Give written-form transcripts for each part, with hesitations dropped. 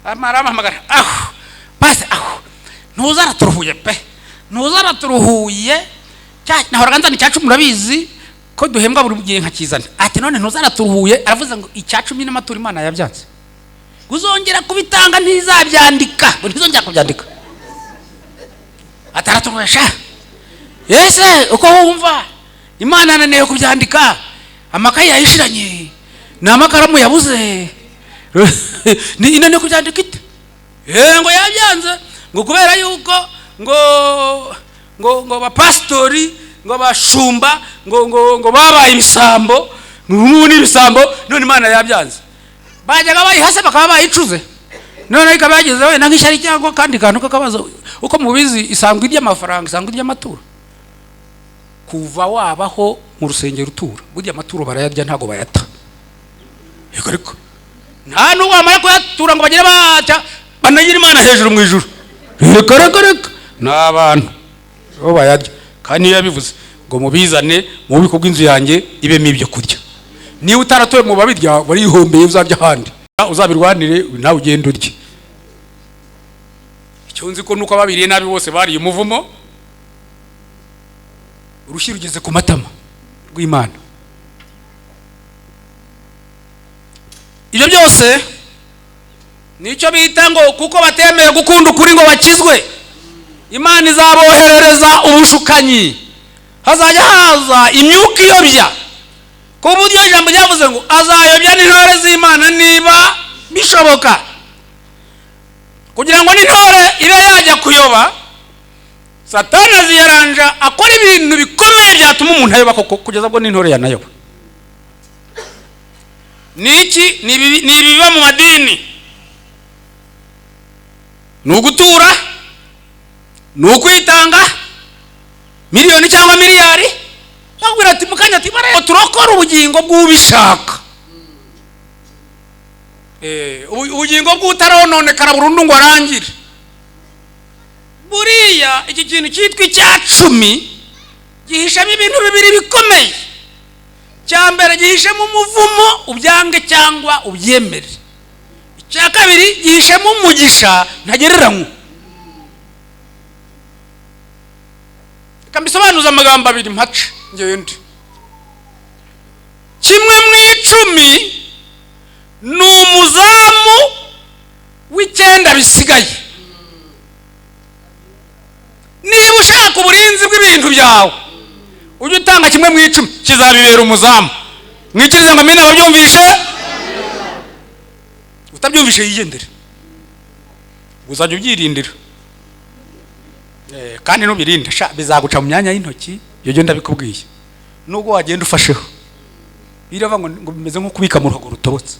amarahamagara pase ntuzaraturuhuye pe ntuzaraturuhuye nahoraga nzana icya 10 murabizi ko duhembwa buri gihe nkakizana ati none ntuzaraturuhuye aravuze ngo icya 10 n'amaturo Imana yabyanze uzongera kubitanga ntizabyandika ngo ntizongera kubyandika ataraturuhesha yese uko wumva Imana naneye kubyandika amakaye yayishiranye n'amakaramu yabuze ni inane kubyandika ite ngo yabyanze ngo kubera yuko ngo bapastori ngo bashumba ngo babaye ibisambo n'ibisambo none Imana yabyanze bajyaga bayihase bakaba bayicuze none ikabageze we nk'ishyari cyangwa kandi kantu kakabazo uko mubizi isangwa iry'amafaranga isangwa iry'amaturo kuva wabaho mu rusengero utura burya amaturo barayarya ntago bayata ariko nta n'uwo amara kuyatura ngo bagire baca banagira Imana hejuru mu ijuru reka n'abantu bo bayarya kandi yabivuze ngo mubizane mu bubiko bw'inzu yanjye ibemo ibyo kurya niba utaratoye mu babirya barihombeye uzarya handi uzabirwanire nawe ugenda urye icyo nzi ko nuko ababiriye nabi bose bariye umuvumo urushyi rugeze ku matama rw'Imana ibyo byose nicyo bita ngo kuko batemeye gukunda ukuri ngo bakizwe Imana izaboherereza ubushukanyi hazajya haza imyuka iyobya ku buryo ijambo ryavuze ngo azayobya n'intore z'Imana niba bishoboka kugira ngo n'intore ibe yajya kuyoba Satani aziyaranja akora ibintu bikomeye byatuma umuntu ayoba kugeza bwo n'intore yanayoba niki ni biba mu madini nugutura nukwitanga miliyoni cyangwa miliyari bakubwira ati mukanya ati bare turokora ubugingo bw'ubishaka ubugingo bw'utarononekara burundu ngo arangire buriya iki kintu cyitwa icya 10 gihishamo ibintu bibiri bikomeye cyambere gihishemo umuvumo ubyange cyangwa ubyemere icya kabiri gihishemo umugisha ntagereranywa kambisobanuza amagambo abiri mpace ngende kimwe mu 10 n'umuzamu w'icyenda bisigaye niba ushaka uburinzi bw'ibintu byawe ujye utanga kimwe mu 10 kizabibera umuzamu mwikirize ngo mine babyumvishe utabyumvishe yigendere uzajya ubyirindira kandi nubirinde bizaguca mu myanya y'intoki iyo ndabikubwiye nubwo wagenda ufasheho birava ngo bimeze nko kubika mu ruhago rutobotse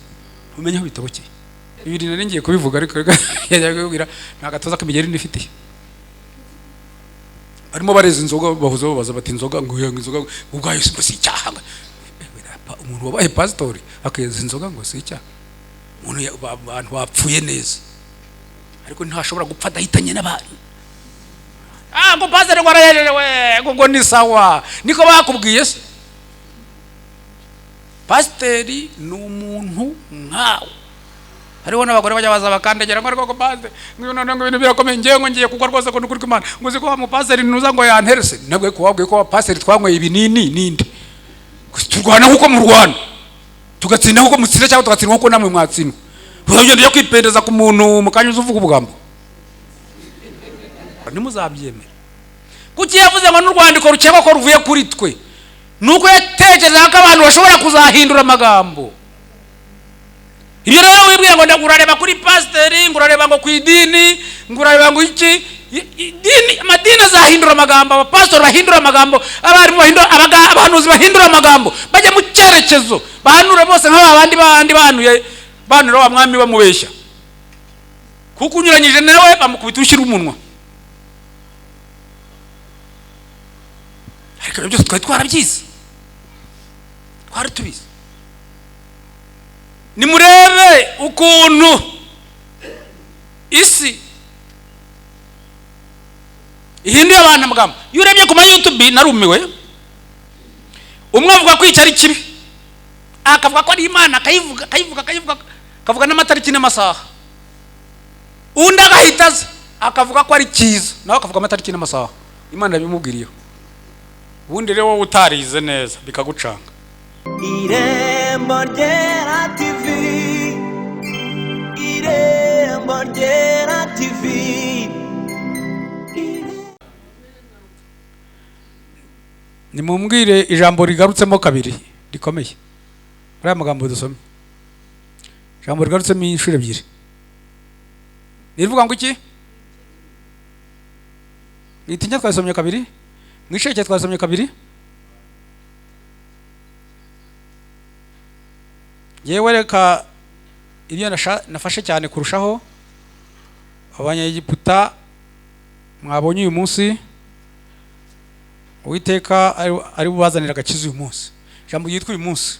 umenye aho bitobokeye ibiri nari ngiye kubivuga ariko yajya kubwira nta gatoza k'imigeri ndifite barimo bareza inzoga bahuze babaza bati inzoga ngo inzoga ubwayo si icyaha umuntu wabaye pastori akeza inzoga ngo si icyaha umuntu abantu bapfuye neza ariko ntashobora gupfa adahitanye n'abantu ngo pastor ngo arayerewe ngo ni sawa niko bakubwiye se pasiteri ni umuntu nkawe hariho n'abagore bajya baza bakandegera ngo ariko pastor ngo none ngo ibintu birakomeye ngiye kugwa rwose ko n'ukuri kw'Imana ngo uzi ko wa pastor nuza ngo yanterese nabwo ko wabwiye ko pastor twanyweye ibinini ninde turwana nkuko mu Rwanda tugatsinda nkuko mutsira cyangwa tugatsinda nkuko namwe mwatsinda uragenda kwipendeza ku muntu mukanyuza uvuga ubugambo nimuzabyemera kuki yavuze ngo n'urwandiko rukekwa ko ruvuye kuri twe nuko yatekereza ko abantu bashobora kuzahindura amagambo ibyo rero wibwiye ngo ndagurareba kuri pasiteri ngurareba ngo ku idini ngurareba ngo iki idini amadini azahindura amagambo abapastori bahindura amagambo abarimu bahindura abahanuzi bahindura amagambo bajya mu cyerekezo bahanura bose nk'abandi bahanuye banura wa mwami bamubeshya kuko unyuranyije nawe bamukubita ushyira umunwa ariko byose twari twarabyize twari tubizi nimurebe ukuntu isi ihinduye abantu amagambo iyo urebye ku ma YouTube narumiwe umwe avuga ko icyo ari kibi akavuga ko ari Imana akavuga n'amatariki n'amasaha undi agahita aza akavuga ko ari cyiza, nawe akavuga amatariki n'amasaha Imana bimubwiriyeho. Ubundi rero wowe utarize neza bikagucanga. Irembo Ryera TV, Irembo Ryera TV. Nimumbwire ijambo rigarutsemo kabiri rikomeye muri aya magambo dusomye. Ijambo rigarutsemo inshuro ebyiri rivuga ngo iki? Mwitinya twasomye kabiri, mwisheke twasomye kabiri. Yewe reka ibyo nafashe cyane kurushaho Abanyegiputa mwabonye uyu munsi Uwiteka ari bubazanira agakiza uyu munsi. Ijambo ryitwa uyu munsi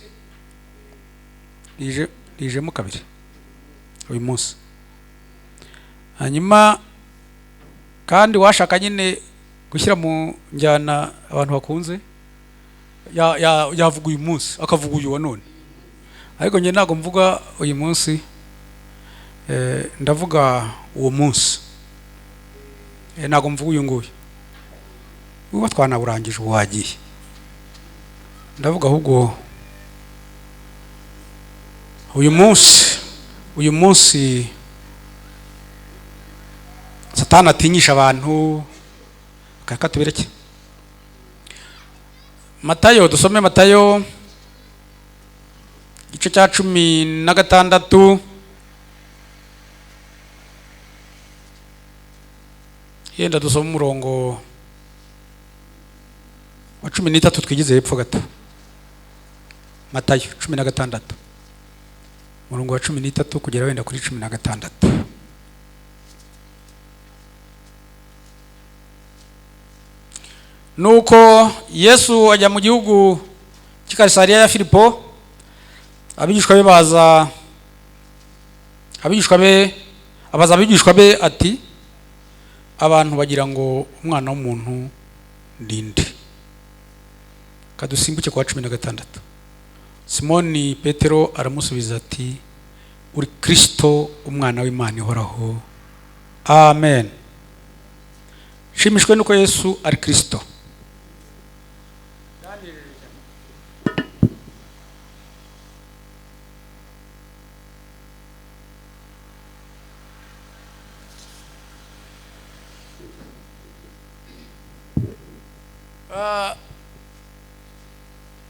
rijemo kabiri uyu munsi. Hanyuma kandi washaka nyine gushyira mu njyana abantu bakunze yavuga uyu munsi akavuga uyu wa none, ariko njye ntabwo mvuga uyu munsi, ndavuga uwo munsi, ntabwo mvuga uyu nguyu uba twanaburangije wagiye. Ndavuga ahubwo uyu munsi Satani atinyisha abantu akatubireke. Matayo, dusome Matayo igice cya 16 yenda dusome umurongo wa 13 twigize hepfo gato. Matayo 16 umurongo wa 13 kugera wenda kuri 16. Nuko Yesu ajya mu gihugu cy'i Kayisariya ya Filipo, abigishwa be ati, abantu bagira ngo umwana w'umuntu ndinde. Kadusimbuke kwa 16. Simoni Petero aramusubiza ati, uri Kristo umwana w'Imana ihoraho. Amen. Shimishwe nuko Yesu ari Kristo.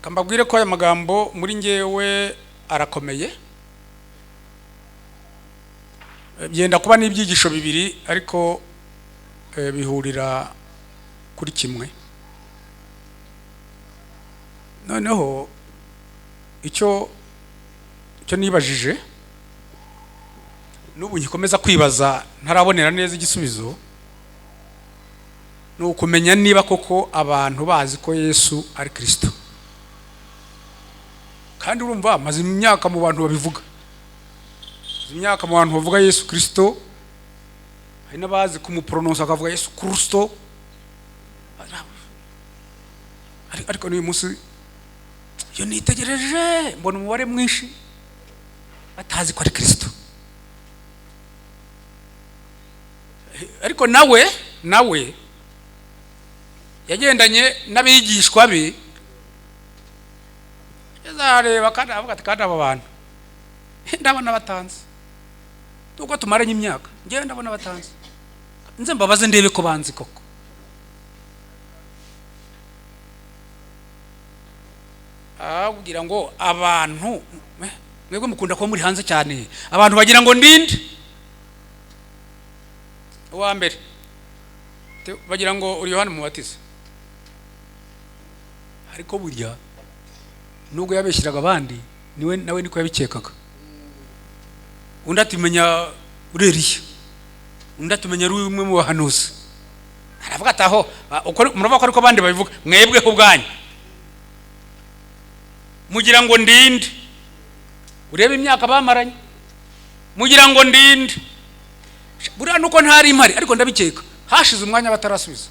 Kambabwire ko aya magambo muri ngewe arakomeye, byenda kuba n'ibyigisho bibiri ariko bihurira kuri kimwe. Noneho icyo nibajije n'ubu ngikomeza kwibaza ntarabonera neza igisubizo, ni ukumenya niba koko abantu bazi ko Yesu ari Kristo. Kandi urumva maze imyaka mu bantu babivuga, imyaka mu bantu bavuga Yesu Kristo, hari n'abazi kumupronounce akavuga Yesu Kristo, ariko n'uyu munsi iyo nitegereje mbona umubare mwinshi batazi ko ari Kristo. Ariko nawe yagendanye n'abigishwa be, yazareba kandi avuga ati, kandi aba bantu ndabona batanze, nuko tumaranye imyaka ngewe ndabona batanze, nze mbabaze ndebe ko banzi koko. Kugira ngo abantu mwebwe mukunda kuba muri hanze cyane, abantu bagira ngo ndinde. Uwa mbere bagira ngo uri Yohana Umubatiza, ariko burya nubwo yabeshyiraga abandi nawe niko yabikekaga. Undi atumenya uri Eliya, undi atumenya uri umwe mu bahanuzi. Aravuga ati aho muravuga ko ariko abandi babivuga, mwebwe ku bwanyu mugira ngo ndinde. Ureba imyaka bamaranye, mugira ngo ndinde. Buriya nuko ntari impari, ariko ndabikeka hashize umwanya batarasubiza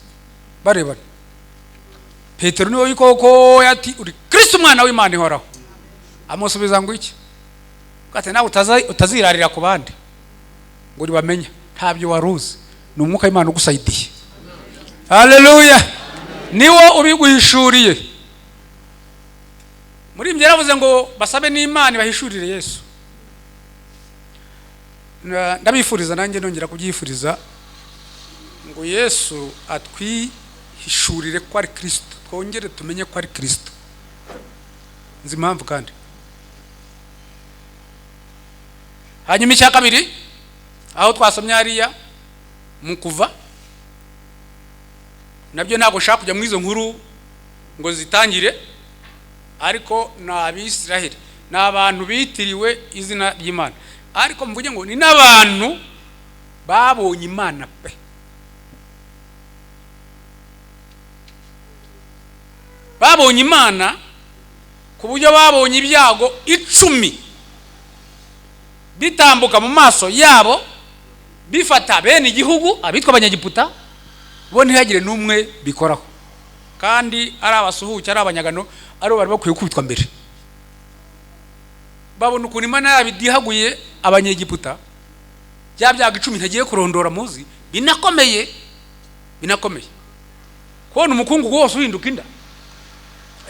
barebana. Petero niwe wikoko yati, uri Kristo umwana w'Imana ihoraho. Amusubiza ngo iki? Ati nawe utazirarira ku bandi ngo uri bamenya, ntabyo waruzi, ni umwuka w'Imana ugusayidiye. Haleluya, niwo ubiguhishuriye. Muri ibyo yaravuze ngo basabe n'Imana bahishurire Yesu. Ndabifuriza nanjye nongera kubyifuriza ngo Yesu atwihishurire ko ari Kristo, twongere tumenye ko ari Kristo. Nzi impamvu kandi. Hanyuma icya kabiri, aho twasomye hariya mu Kuva, nabyo ntabwo nshaka kujya mu izo nkuru ngo zitangire, ariko ni Abisiraheli, ni abantu bitiriwe izina ry'Imana, ariko mvuge ngo ni n'abantu babonye Imana pe. Babonye Imana ku buryo babonye ibyago 10 bitambuka mu maso yabo, bifata bene igihugu abitwa abanyagiputa, bo ntihagire n'umwe bikoraho, kandi ari abasuhuke, ari abanyagano, ari bari bakwiye kubitwa mbere. Babona ukuntu Imana yabidihaguye abanyagiputa, bya byago 10 ntagiye kurondora muzi, binakomeye kubona umukungu wose uhinduka inda.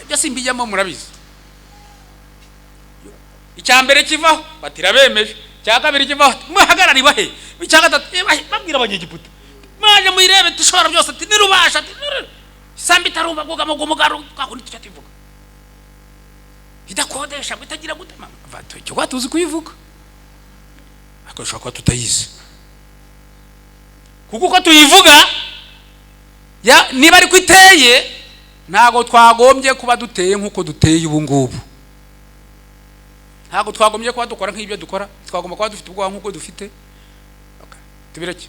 Ibyo simbijyamo murabizi. Icya mbere kivaho batira bemeje, cya kabiri kivaho muhagarari bahe, icya gatatu babwira abanyagiputa maje muyirebe tushora byose ati nirubasha ati sambi tarumba goga mugaru kakundi tucyativuga idakodesha bitagira gutema vato cyo kwatuzi kuyivuga akosha kwa tutayizi kuko ko tuyivuga ya niba ari kwiteye ntago twagombye kuba duteye nkuko duteye ubu ngubu. Ntago twagombye kuba dukora nk'ibyo dukora, twagomba kuba dufite ubwoba nkuko dufite. Okay, tubireke.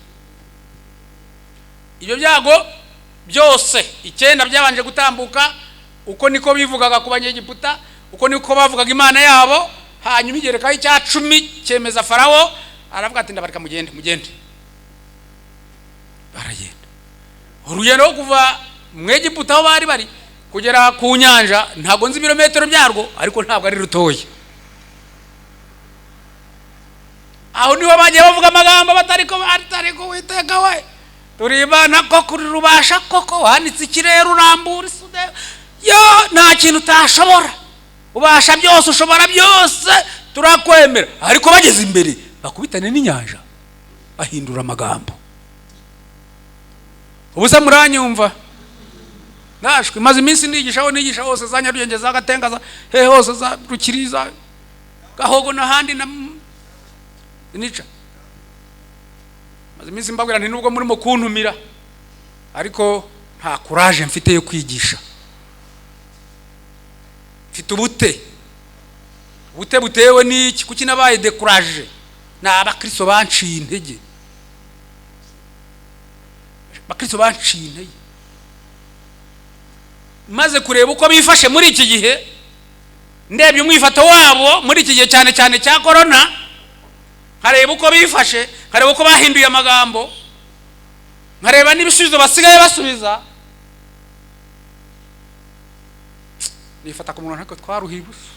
Ibyo byago byose 9 byabanje gutambuka, uko niko bivugaga ku banyegiputa, uko niko bavugaga Imana yabo. Hanyuma igereka icya 10 cyemeza Farawo, aravuga ati ndabarika mugende. Baragenda. Urugendo kuva mu Egiputa aho bari kugera ku nyanja, ntago nzi ibirometero byarwo, ariko ntabwo ari rutoye. Aho niho bagiye bavuga amagambo batariko witeka we, turi Imana ko kuri rubasha koko, hanitse ikirere urambura isude, yo nta kintu utashobora, ubasha byose, ushobora byose, turakwemera. Ariko bageze imbere bakubitane n'inyanja, bahindura amagambo. Ubusa muranyumva? Nashwe maze iminsi nigisha hose za Nyarugenge, za Gatenga, he hose za Rukiriza, Gahogo n'ahandi na nica. Maze iminsi mbabwira nti nubwo muri mu kuntumira, ariko nta courage mfite yo kwigisha. Mfite ubute butewe n'iki? Kuki nabaye découragé? Na abakristo banciye intege. Bakristo banciye intege. Maze kureba uko bifashe muri iki gihe, ndebye umwifato wabo muri iki gihe cyane cya corona, nkareba uko bifashe, nkareba uko bahinduye amagambo, nkareba n'ibisubizo basigaye basubiza, nifata ku muntu ntako twaruhibusa.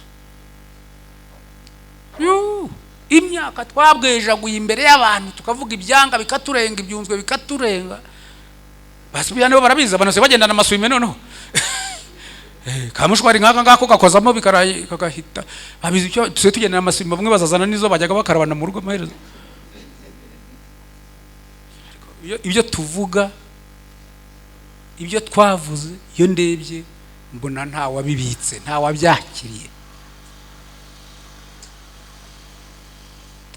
Imyaka twabwejaguye imbere y'abantu, tukavuga ibyanga bikaturenga, ibyunzwe bikaturenga. Basubiye nabo barabiza, banose bagendana amasuime noneho. Kamushwari nkaka ngako gakozamo bikaraye kagahita. Babizi icyo tuse tugendana amasuime, bamwe bazazana nizo bajyaga bakarabana mu rugo amaherezo. Ibyo tuvuga, ibyo twavuze, iyo ndebye mbona nta wabibitse, nta wabyakiriye.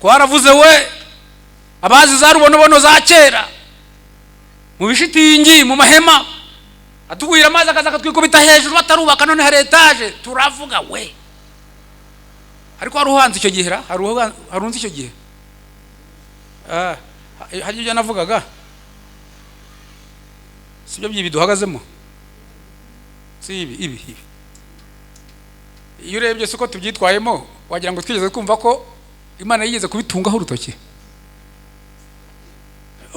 Twaravuze we abazi za rubonobono za kera, mu bishitingi, mu mahema, atugwira amazi akaza katwikubita hejuru batarubaka, none hari etage, turavuga we. Ariko haruhanze icyo gihe, harunze icyo gihe. Hari ibyo navugaga, sibyo byibi duhagazemo, si ibi. Iyo urebye siko tubyitwayemo, wagira ngo twigeze kumva ko Imana yigeze kubitungaho urutoki.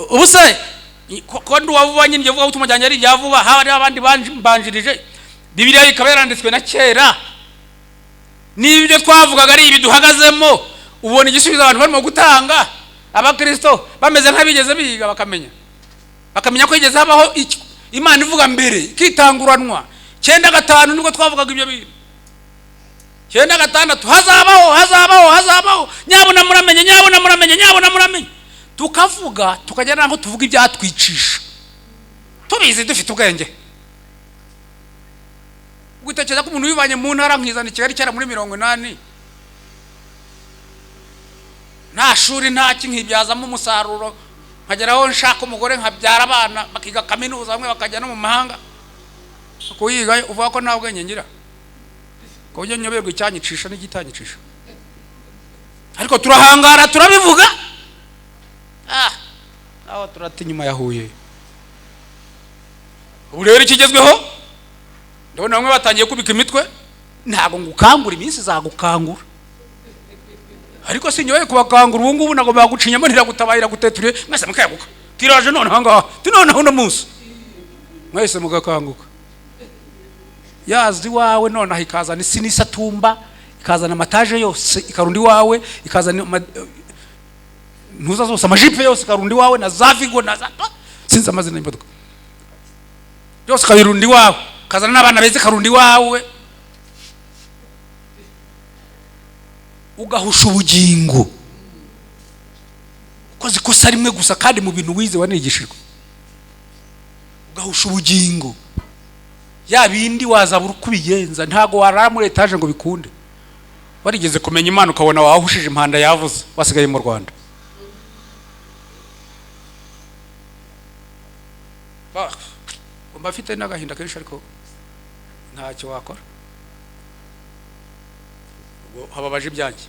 Ubuse ko nduwavubanye ngiye vuga utumujyanye ari byavuba, hari abandi banjirije. Bibiliya ikaba yaranditswe na kera. Nibyo twavugaga ari ibi duhagazemo, ubona igisubizo abantu barimo gutanga, abakristo bameze nk'abigeze biga bakamenya ko igeze habaho Imana ivuga mbere kitanguranwa 9:5 nibwo twavugaga ibyo bintu 9:6 hazabaho nyabuna muramenye tukavuga tukagera naho tuvuga ibyatwicisha tubizi dufite ubwenge gutekereza ko umuntu wibanye mu ntara nkizana Kigali cyara muri 80 nta shuri nta kinkibyazamo umusaruro nkageraho nshaka umugore nkabyara abana bakiga kaminuza bamwe bakajya no mu mahanga kuyiga uvuga ko nta bwenge ngira ko ujye nyoberwa icyanyicisha n'igitanyicisha ariko turahangara turabivuga aho turati nyuma yahuye ubu rero ikigezweho ndabona bamwe batangiye kubika imitwe ntago ngukangura iminsi zagukangura ariko sinyoye kubakangura ubu ngubu nago bagucinyamo ntiragutabahira guteturiye mwese mukayaguka tiraje none hanga tinonaho no munsi mwese mugakanguka yazi wawe none ahikazana isinisatumba ikazana amataje yose ikarundi wawe ikazana ntuza zose amajipe yose ikarundi wawe na zavigo na za sinza amazina y'imodoka yose kabirundi wawe kazana n'abana beze karundi wawe ugahusha ubugingo ukoze ikosa rimwe gusa kandi mu bintu wize wanigishijwe ugahusha ubugingo ya bindi wazabura kubigenza ntago warara muri etage ngo bikunde warigeze kumenya Imana ukabona wahushije impanda yavuze wasigaye mu Rwanda mbafite n'agahinda kenshi ariko ntacyo wakora hababaje ibyanjye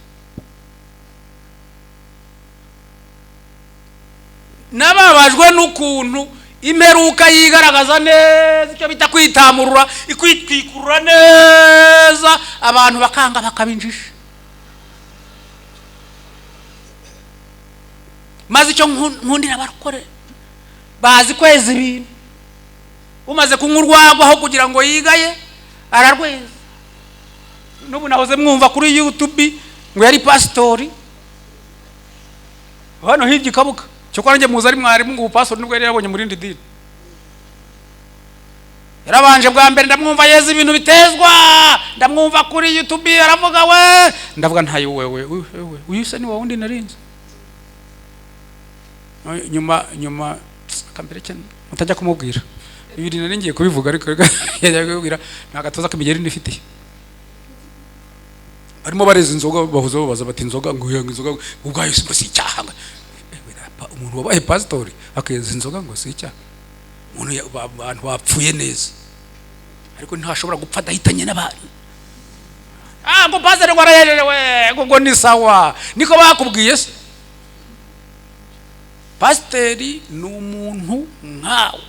nababajwe n'ukuntu imperuka yigaragaza neza icyo bita kwitamurura ikwitwikurura neza abantu bakanga bakabinjisha maze icyo nkundira barukore bazi kweza ibintu umaze kunyurwagwaho kugira ngo yigaye ararweza n'ubu nahoze mwumva kuri YouTube ngo yari pastori hano hirya Kabuga cyo kwa nje muzi ari mwarimu ngo pastori nubwo yari yabonye muri ndi dini yarabanje bwa mbere ndamwumva yeza ibintu bitezwa ndamwumva kuri YouTube aravuga we ndavuga ntayo wewe uyise ni wundi narinze nyuma kambere cyane mutajya kumubwira ibiri naringiye kubivuga ariko yajya kubwira nagatoza kamigeri nifite arimo bareza inzoga bahuza babaza bati inzoga ngo yanga inzoga ubwayo si icyaha umuntu wabaye pastori akeza inzoga ngo si icyaha umuntu abantu bapfuye neza ariko ntashobora gupfa dahitanye n'abantu ngo pastori warayerewe ngo ni sawa niko bakubwiye se pastori ni umuntu nkawe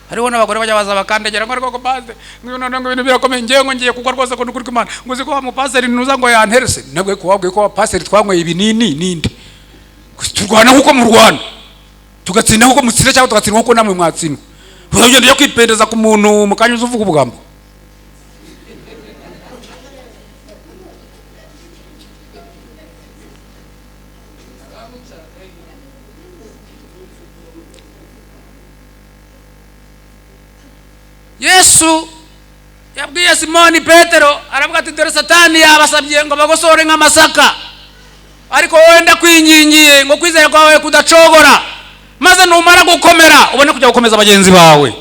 hariho n'abagore bajya baza bakandegera ngo ariko pastor ngo ibintu birakomeye ngiye kugwa rwose ko nukuri Imana ngo ziko wa pastor nuza ngo yanterese nabwe kuwabwiye ko pastor twanyweye ibinini ninde turwana huko mu Rwanda tugatsinda huko mutsira cyangwa tugatsinda huko namwe mwatsindwa uragenda yo kwipendeza ku muntu mukanyuza uvuga ubugambo Yesu yabwiye Simoni Petero aravuga ati dore Satani yabasabye ngo bagosore nk'amasaka ariko wowe ndakwingingiye ngo kwizera kwawe kudacogora maze numara gukomera ubone kujya gukomeza abagenzi bawe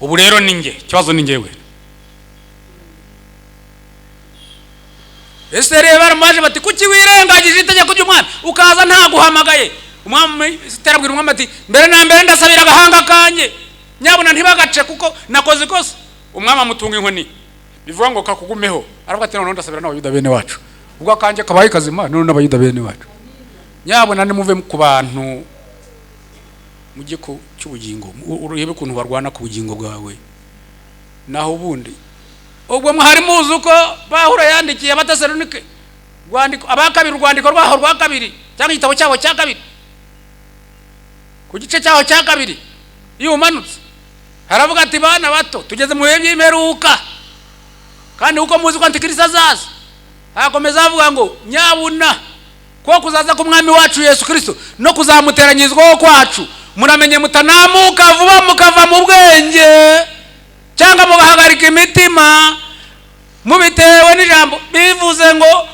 ubu rero ninge kibazo ningewe ese rero baramaje bati kuki wirengagije itegeko ry'umwana ukaza nta guhamagaye umwami terabwira umwami ati mbere na mbere ndasabira agahanga kanye nyabona ntibagace kuko nakoze ikosa umwami amutunga inkoni bivuga ngo kakugumeho aravuga ati none ndasabira n'abayuda bene wacu ubwo akanje kabaye kazima none n'abayuda bene wacu nyabona nimuve ku bantu mujye ku cy'ubugingo urebe kuntu barwana ku bugingo bwawe naho ubundi ubwo mwari muzi uko Pawulo yandikiye Abatesalonike rwandiko abakabiri urwandiko rwaho rwa kabiri cyangwa igitabo cyabo cya kabiri ku gice cyaho cya kabiri iyo umanutse haravuga ati bana bato tugeze mu bihe by'imperuka kandi uko muzi ko Antikristo azaza akomeza avuga ngo nyabuna ko kuzaza k'umwami wacu Yesu Kristo no kuzamuteranyirizwaho kwacu muramenye mutanamuka vuba mukava mu bwenge cyangwa mugahagarika imitima mubitewe n'ijambo bivuze ngo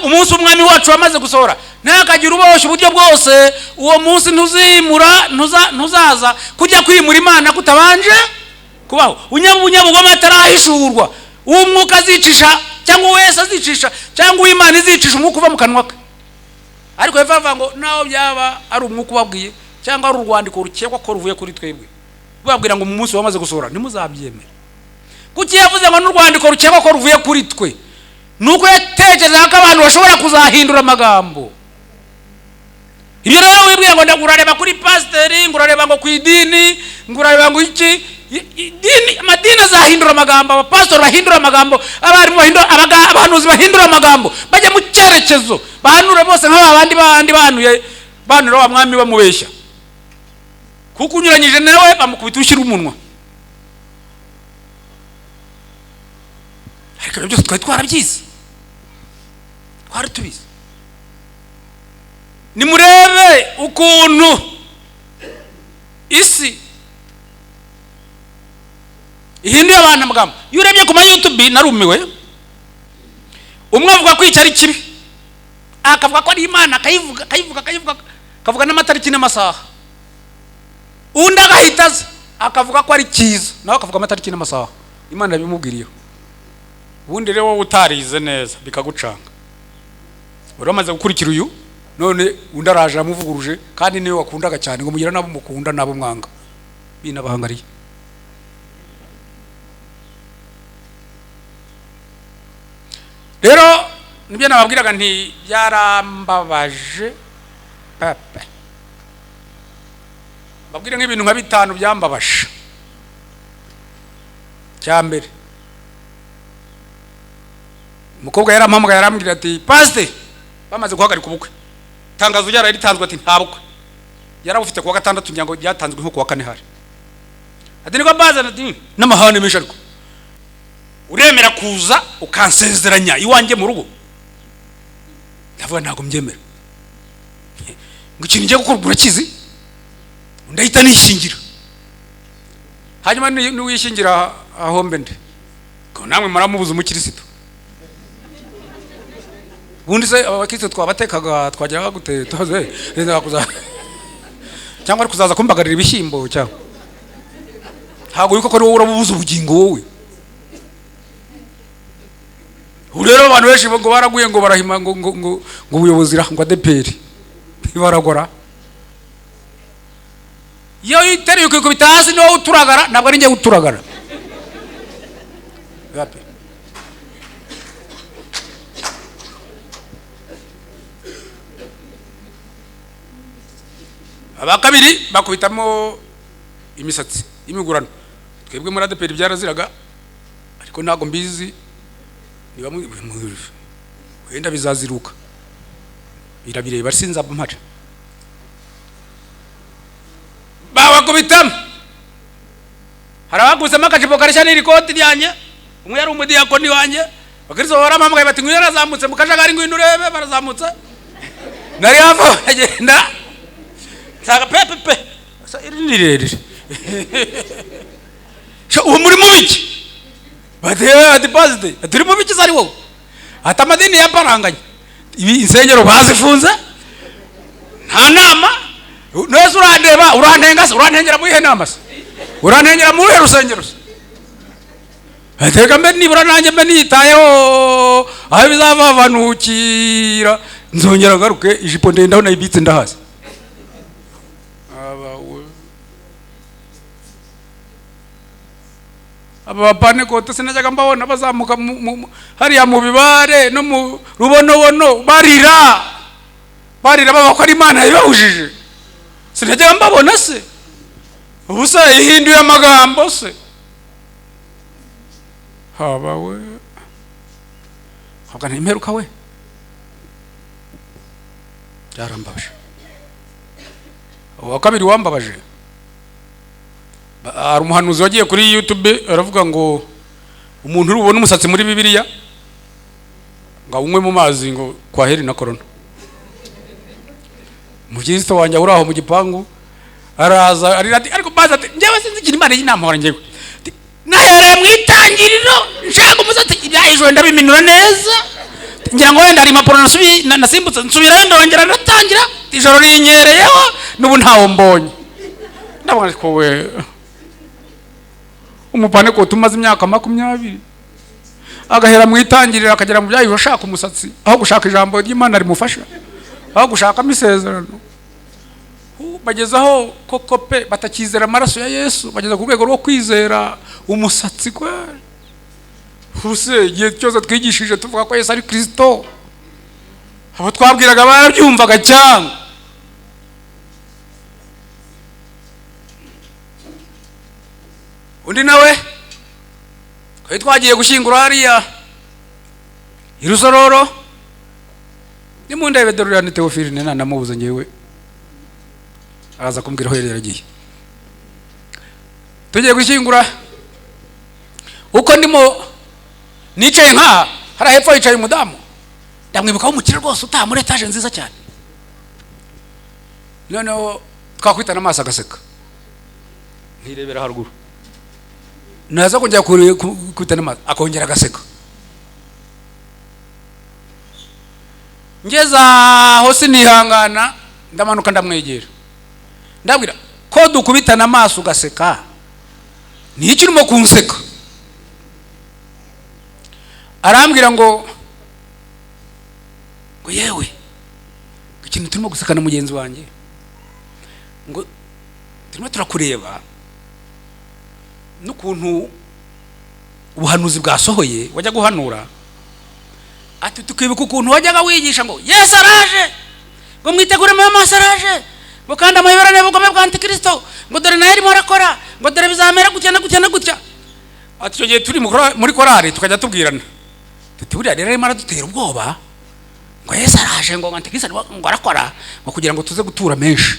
umunsi umwami wacu wamaze gusohora ntakagira uboshye uburyo bwose uwo munsi ntuzimura ntuzaza kujya kwimura Imana kutabanje kubaho unyabugome atarahishurwa umwuka azicisha cyangwa wese azicisha cyangwa Imana izicisha umwuka uva mu kanwa ke ariko yavuga ngo naho byaba ari umwuka ubabwiye cyangwa ari urwandiko rukekwa ko ruvuye kuri twebwe babwira ngo mu munsi wamaze gusohora ntimuzabyemere kuki yavuze ngo n'urwandiko rukekwa ko ruvuye kuri twe nuko yatekereza ko abantu bashobora kuzahindura amagambo. Ibyo rero wibwira ngo ndagurareba kuri pasiteri ngurareba ngo ku idini ngurareba ngo iki idini amadini azahindura amagambo abapastori bahindura amagambo abarimu bahindura abahanuzi bahindura amagambo bajya mu cyerekezo bahanura bose nk'abandi bahanuye banura wa mwami bamubeshya kuko unyuranyije nawe bamukubita ushyira umunwa. Ariko byose twari twarabyize twari tubizi. Nimurebe ukuntu isi ihinduye abantu amagambo. Iyo urebye ku ma YouTube narumiwe umwe avuga ko icyo ari kibi akavuga ko ari Imana akavuga n'amatariki n'amasaha undi agahitaza akavuga ko ari cyiza nawe akavuga amatariki n'amasaha Imana bimubwiriyeho. Ubundi rero wowe utarize neza bikagucanga uramaze gukurikira uyu none undi araje amuvuguruje kandi niwe wakundaga cyane ngo mugira nabo mukunda nabo mwanga binabahangariye. Rero nibyo nababwiraga nti byarambabaje papa babwire nk'ibintu nka bitanu byambabaje. Cyambere umukobwa yarampamagaye yarambwira ati pastor bamaze guhagarika ubukwe tangazo ryara ritanzwe ati ntabukwe yarabufite kuwa gatandatu nyango ryatanzwe nko kuwa kane hari ati niko baza ati n'amahane menshi ariko uremera kuza ukansezeranya iwanjye mu rugo ndavuga ntago mbyemera ngo ikintu ngiye gukora burakizi ndahita nishingira hanyuma niwishingira aho mbende ko namwe maramubuza umukirisitu ubundi se abakristo twabatekaga twageraga gute toze reza kuza cyangwa ari kuzaza kumbagarira ibishyimbo cyangwa hago yuko ari wowe urabubuza ubugingo wowe. Urero abantu benshi ngo baraguye ngo barahima ngo ubuyobozi ngo adeperi baragora iyo itari yuko bitasi no uturagara ntabwo ari ngiye uturagara gape. Abakabiri bakubitamo imisatsi imigurano twebwe muri adeperi byaraziraga ariko ntago mbizi niba wenda bizaziruka birabireba sinza mpata babakubitamo harabaguzemo akajipo karishya n'irikoti ryanjye umwe yari umudiyakoni wanjye bakristo barampamagaye bati ngo yarazamutse mu kajagari ngo indurebe barazamutse nari hafi agenda saga pepe sa irindirere uwo muri mubiki bati pastor turi mubiki zari wowe ati amadini yaparanganye ibi insengero bazifunze nta nama nose urandeba urantengera mu ihe nama se urantengera mu rusengero se ateka mbe nibura nanjye mbe nitayeho aho bizavavanukira nzongera garuke ijipo ndende aho nayibitse ndahazi. Aba bapane kote sinajyaga mbabona bazamuka hariya mu bibare no mu rubonobono barira baba ko ari Imana yabahujije sinajyaga mbabona se ubusa ihinduye amagambo se haba we habwa ntimperuka we byarambabaje. Uwa kabiri wambabaje hari umuhanuzi wagiye kuri YouTube aravuga ngo umuntu urubona umusatsi muri Bibiliya ngo umwe mu mazi ngo kwa heri na corona umukristo wanjye uri aho mu gipangu araza ariko baza ati njyewe sinzi ikintu Imana y'inama hora njyewe nahereye mu itangiriro nshaka umusatsi ibyahijwe ndabiminura neza ngira ngo wenda ari impapuro nasimbutse nsubirayo ndongera ndatangira ijoro rinyereyeho n'ubu ntawo mbonye ndabona ko we umupane ko tumaze imyaka 20 agahera mu itangiriro akagera mu byahijwe ashaka umusatsi aho gushaka ijambo ry'Imana rimufasha aho gushaka amasezerano bagezaho koko pe batakizera amaraso ya Yesu bageza ku rwego rwo kwizera umusatsi kwa huse igihe cyose twigishije tuvuga ko Yesu ari Kristo abo twabwiraga barabyumvaga cyane undi nawe ko twagiye gushyingura hariya Irusororo ni mu ndebe Doriyani Theophile namubuze ngewe araza kumbwira aho yaragiye tugiye gushyingura uko ndimo nicaye nka hari hepfo yicaye umudamu ndamwibuka w'umukire rwose utaha muri etaje nziza cyane noneho twakwitana amaso agaseka ntirebera haruguru naza kujya kwitana amaso akongera agaseka ngeza aho sinihangana ndamanuka ndamwegera ndabwira ko dukubitana amaso ugaseka ni iki urimo kunseka arambwira ngo yewe ikintu turimo gusekana mugenzi wanjye ngo turimo turakureba n'ukuntu ubuhanuzi bwasohoye wajya guhanura ati tukibuka ukuntu wajyaga wigisha ngo Yesu araje ngo mwitegure mu maso araje ngo kandi amayoberane bugome bwa Antikristo ngo dore nayo arimo arakora ngo dore bizamera gutya na gutya na gutya ati cyo gihe turi muri korari tukajya tubwirana tuturiya rero arimo aradutera ubwoba ngo Yesu araje ngo Antikristo ngo arakora ngo kugira ngo tuze gutura menshi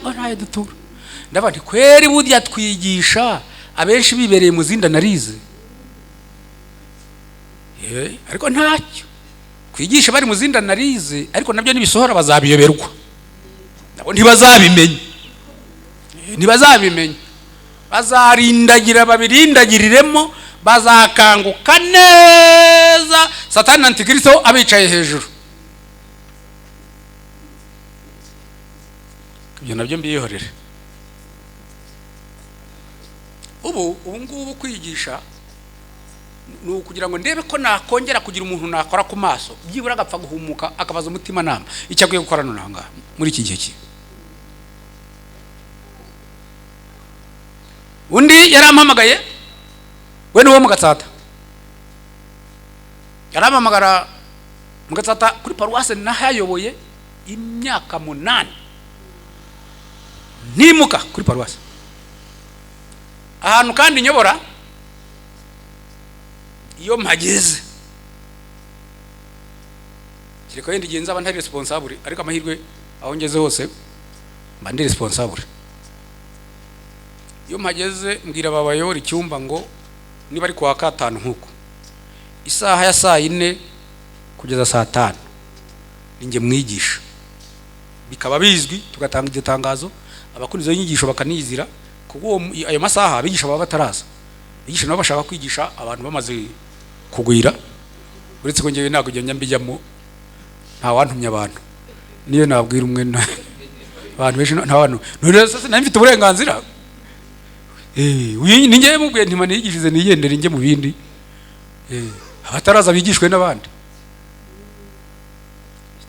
ngo nayo dutura ndaba nti kweri budya twigisha abenshi bibereye mu zinda narize ariko ntacyo kwigisha bari mu zinda narize ariko nabyo nibisohora bazabiyoberwa nabo ntibazabimenya bazarindagira babirindagiriremo bazakanguka neza Satani Antikristo abicaye hejuru ibyo nabyo mbiyihorere ubu ngubu kwigisha ni ukugira ngo ndebe ko nakongera kugira umuntu nakora ku maso byibura agapfa guhumuka akabaza umutima nama icyo agiye gukora nonanga muri iki gihe cye undi yarampamagaye we ni wo mu Gatsata yarampamagara mu Gatsata kuri paruwase nahayoboye imyaka 8 nimuka kuri paruwase ahantu kandi nyobora iyo mpageze kireko yindi genza aba ntari responsable ariko amahirwe aho ngeze hose mba ndi responsable iyo mpageze mbwira babayora icyumba ngo niba ari kwa gatanu nkuko isaha ya saa 4 kugeza saa 5 ninge mwigisha bikaba bizwi tugatanga igitangazo abakurizo y'inyigisho bakanizira kuko ayo masaha abigisha baba bataraza bigisha nabo bashaka kwigisha abantu bamaze kugwira uretse ko ngewe ntago njya mbijyamo nta wantumye abantu niyo nabwira umwe abantu benshi nta bantu none sasa namfite uburenganzira ni ngewe mubwiye nti mane yigishize nigendere nge mu bindi abataraza bigishwe n'abandi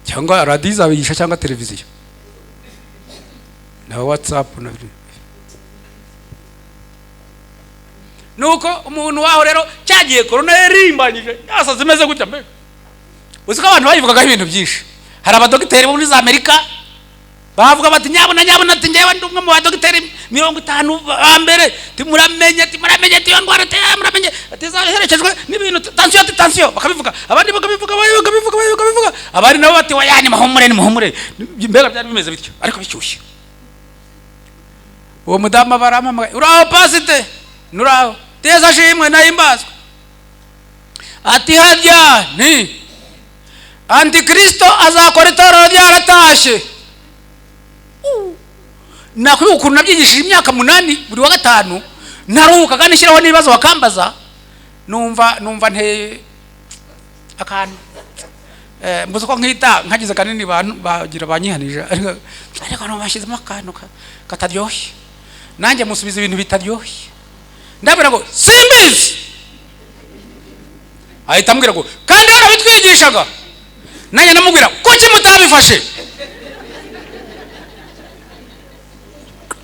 cyangwa radio zabigisha cyangwa televiziyo na WhatsApp na nuko umuntu waho rero cyagiye corona yarimbanyije yasa zimeze gutya mbe uziko abantu bayivugaga ibintu byinshi hari abadokiteri bo muri za Amerika bavuga bati nyabona ati ngewe ndi umwe mu badokiteri 50 ambere timuramenye tiyo ndwara muramenye atizaherekejwe n'ibintu tension bakabivuga abandi bakabivuga abari nabo bati wayani muhumure mbega byari bimeze bityo ariko bishyushye uwo mudama baramamaye uraho pasite nuraho teza shimwe nahimbazwa ati harya ni Antikristo azakora itorero ryaratashe nakwibuka ukuntu nabyigishije imyaka 8 buri wa gatanu naruhuka kandi shyiraho n'ibibazo bakambaza numva nteye akantu mbuze ko nkita nkagize kanini bagira banyihanije ariko no bashyizemo akantu kataryoshye nanjye musubiza ibintu bitaryoshye ndabira ngo simbizi ahita ambwira ngo kandi warabitwigishaga nanjye namubwira kuki mutabifashe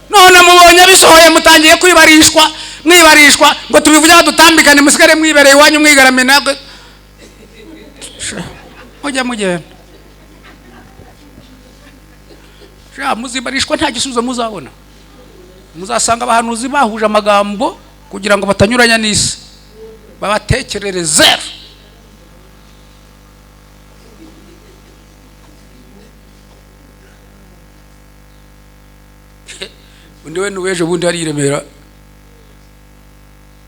none mubonye bisohoye mutangiye mwibarishwa ngo tubivuge dutambikane musigare mwibereye iwanyu mwigarame nabwo mujya mugenda muzibarishwa nta gisubizo muzabona muzasanga abahanuzi bahuje amagambo kugira ngo batanyuranya n'isi babatekerere zero undi we nuweje bundi ari Remera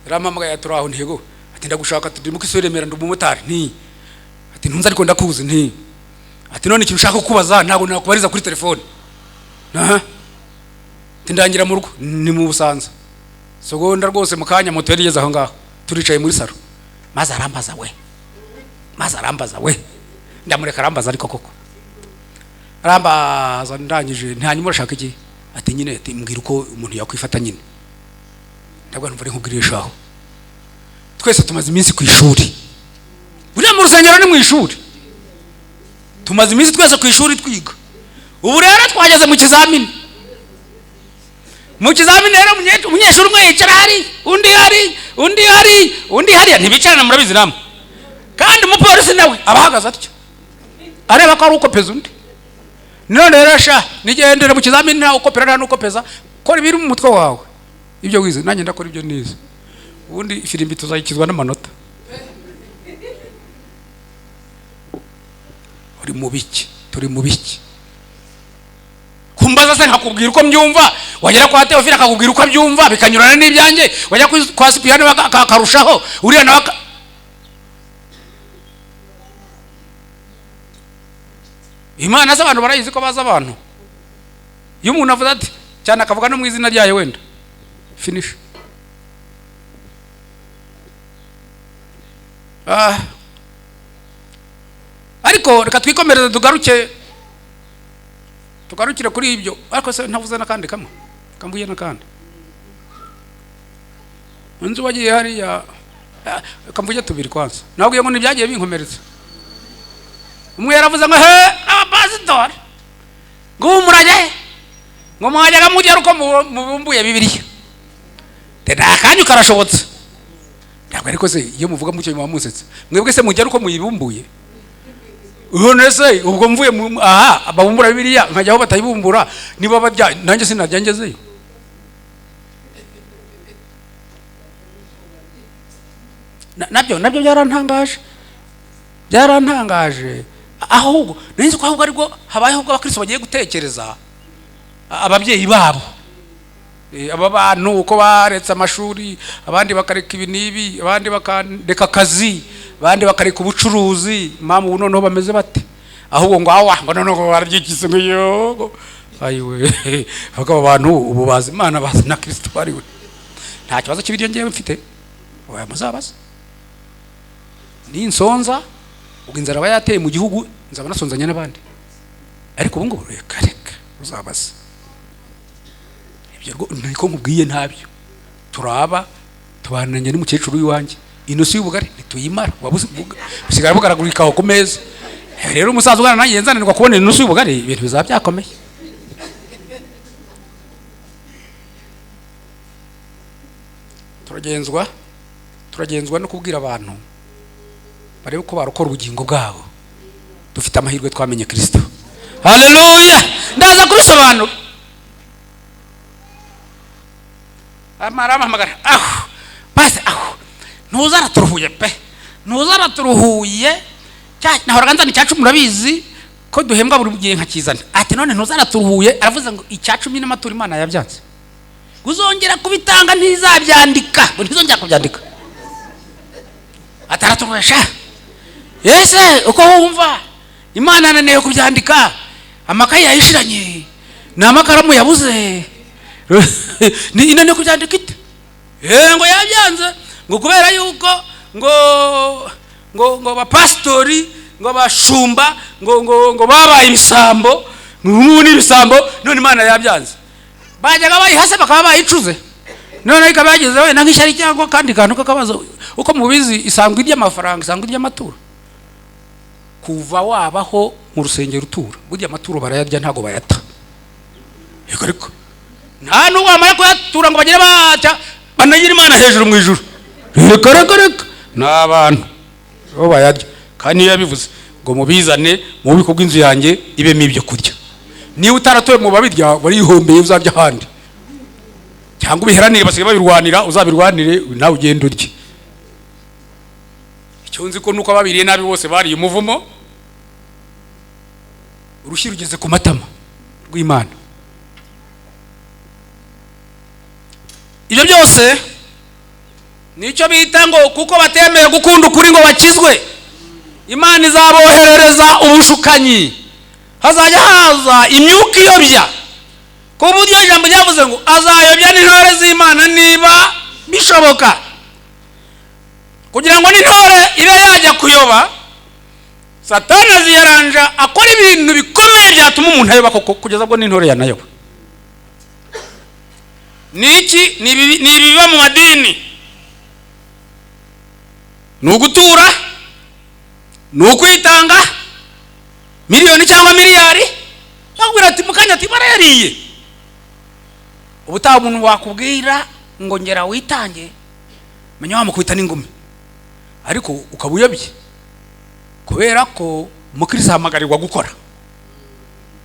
ramamagaye aturaho ntego ati ndagushaka turi mu kisore Remera ndumumotari nti ati ntunza ariko ndakuzi nti ati none ikintu ushaka kubaza ntago nakubariza kuri telefone tindangira mu rugo ni mu Busanza sogonda rwose mukanya moto yarigeze aho ngaho turicaye muri saro maze arambaza we ndamureka arambaza ariko koko arambaza ndangije ntanyuma urashaka iki ati nyine ati mbwira uko umuntu yakwifata nyine ndabwo numva nkubwirishaho twese tumaze iminsi ku ishuri buriya mu rusengero ni mu ishuri tumaze iminsi twese ku ishuri twiga ubu rero twageze mu kizamini rero umunyeshuri umwe yicara hari undi hari ntibicarana murabizi namwe kandi umupolisi nawe abahagaze atyo areba ko ari ukopeza undi none rero nigendera mu kizamini nta ukopera nta nukopeza kora ibiri mu mutwe wawe ibyo wize nanjye ndakora ibyo nize ubundi ifirimbi tuzayikizwa n'amanota turi mu biki kumbaza se nkakubwira uko mbyumva wagera kwa Theophile akakubwira uko abyumva bikanyurana n'ibyanjye wajya kwa Sipiyani bakarushaho uriya nawe Imana z'abantu barayizi ko baza abantu iyo umuntu avuze ati cyane akavuga no mu izina ryayo wenda finish ariko reka twikomereze tugarukire kuri ibyo ariko se ntavuze nakandi kamwe kambuye nakandi unzi wagiye hariya kambuye tubiri kwanza nabwiye ngo nibyagiye binkomeretsa umwe yaravuze ngo abapasitori ngo murajye ngo mwajyaga mujya uko mubumbuye Bibiliya akanyu karashobotse ntabwo ariko se iyo muvuga mucyo mumusetse mwebwe se mujya uko muyibumbuye none se ubwo mvuye babumbura Bibiliya nkajya aho batayibumbura niba barya nanjye sinajya ngezeyo nabyo byarantangaje ahubwo nzi ko ahubwo ariko habayeho ubwo abakristo bagiye gutekereza ababyeyi babo aba bantu uko baretse amashuri abandi bakareka ibi nibi abandi bakareka akazi abandi bakareka ubucuruzi mamu noneho bameze bate ahubwo ngo ngo noneho baryikize ngo ayiwe bakaba abantu ubu bazi Imana bazi na Kristo bariwe nta kibazo cy'ibiryo ngiye mfite oya muzabaza ni insonza ubwo inzara bayateye mu gihugu nzaba nasonzanya n'abandi ariko ubu ngubu reka uzabaza ibyo niko nkubwiye ntabyo turaba tubananye n'umukecuru w'iwanjye inosi y'ubugari nituyimara usigara bugaragurika ku meza rero umusaza ugana nanjye nzanirwa kubona inosi y'ubugari ibintu bizaba byakomeye turagenzwa no kubwira abantu barebe ko barokora ubugingo bwabo dufite amahirwe twamenye Kristo haleluya ndaza kubisobanura amara base ntuzaraturuhuye nahoraga nzana icyacu murabizi ko duhembwa buri gihe nkakizana ati none ntuzaraturuhuye aravuze ngo icyacu n'amaturo Imana yabyanze uzongera kubitanga ntizabyandika ntizongera kubyandika ataraturuhesha ese uko wumva Imana naneye kubyandika amakaye yayishiranye namakaramu yabuze ni inane kubyandika ite ngo yabyanze ngo kubera yuko ngo bapastori ngo bashumba ngo babaye ibisambo n'ubundi ibisambo none Imana yabyanze bajyaga bayihase bakaba bayicuze none ikabagize we nk'ishyari cyangwa kandi kantu kakabazo uko mubizi isangwa iry'amafaranga isangwa iry'amaturo kuva wabaho mu rusengero utura burya amaturo barayarya ntago bayata ariko nta n'uwamara kuyatura ngo bagire banagira Imana hejuru mu ijuru reka n'abantu bo bayarya kandi yabivuze ngo mubizane mu bubiko bw'inzu yanjye ibemo ibyo kurya niba utaratoye mu babirya barihombeye uzarya ahandi cyangwa ubiheranire basigaye babirwanira uzabirwanire nawe ugenda urye icyo nzi ko nuko babiriye nabi bose bariye umuvumo urushyi rugeze ku matama rw'Imana. Ibyo byose nicyo bita ngo kuko batemeye gukunda ukuri ngo bakizwe Imana izaboherereza ubushukanyi hazajya haza imyuka iyobya ku buryo ijambo ryavuze ngo azayobya n'intore z'Imana niba bishoboka kugira ngo n'intore ibe yajya kuyoba Satani aziyaranja akora ibintu bikomeye byatuma umuntu ayoba kugeza ubwo n'intore yanayoba. Niki ni ibiba mu madini ni ugutura ni ukwitanga miliyoni cyangwa miliyari bakubwira ati mukanya ati barayariye ubutaha umuntu wakubwira ngo ngera witange menya wamukubita n'ingumi ariko ukaba uyobye kubera ko umukristo ahamagarirwa gukora.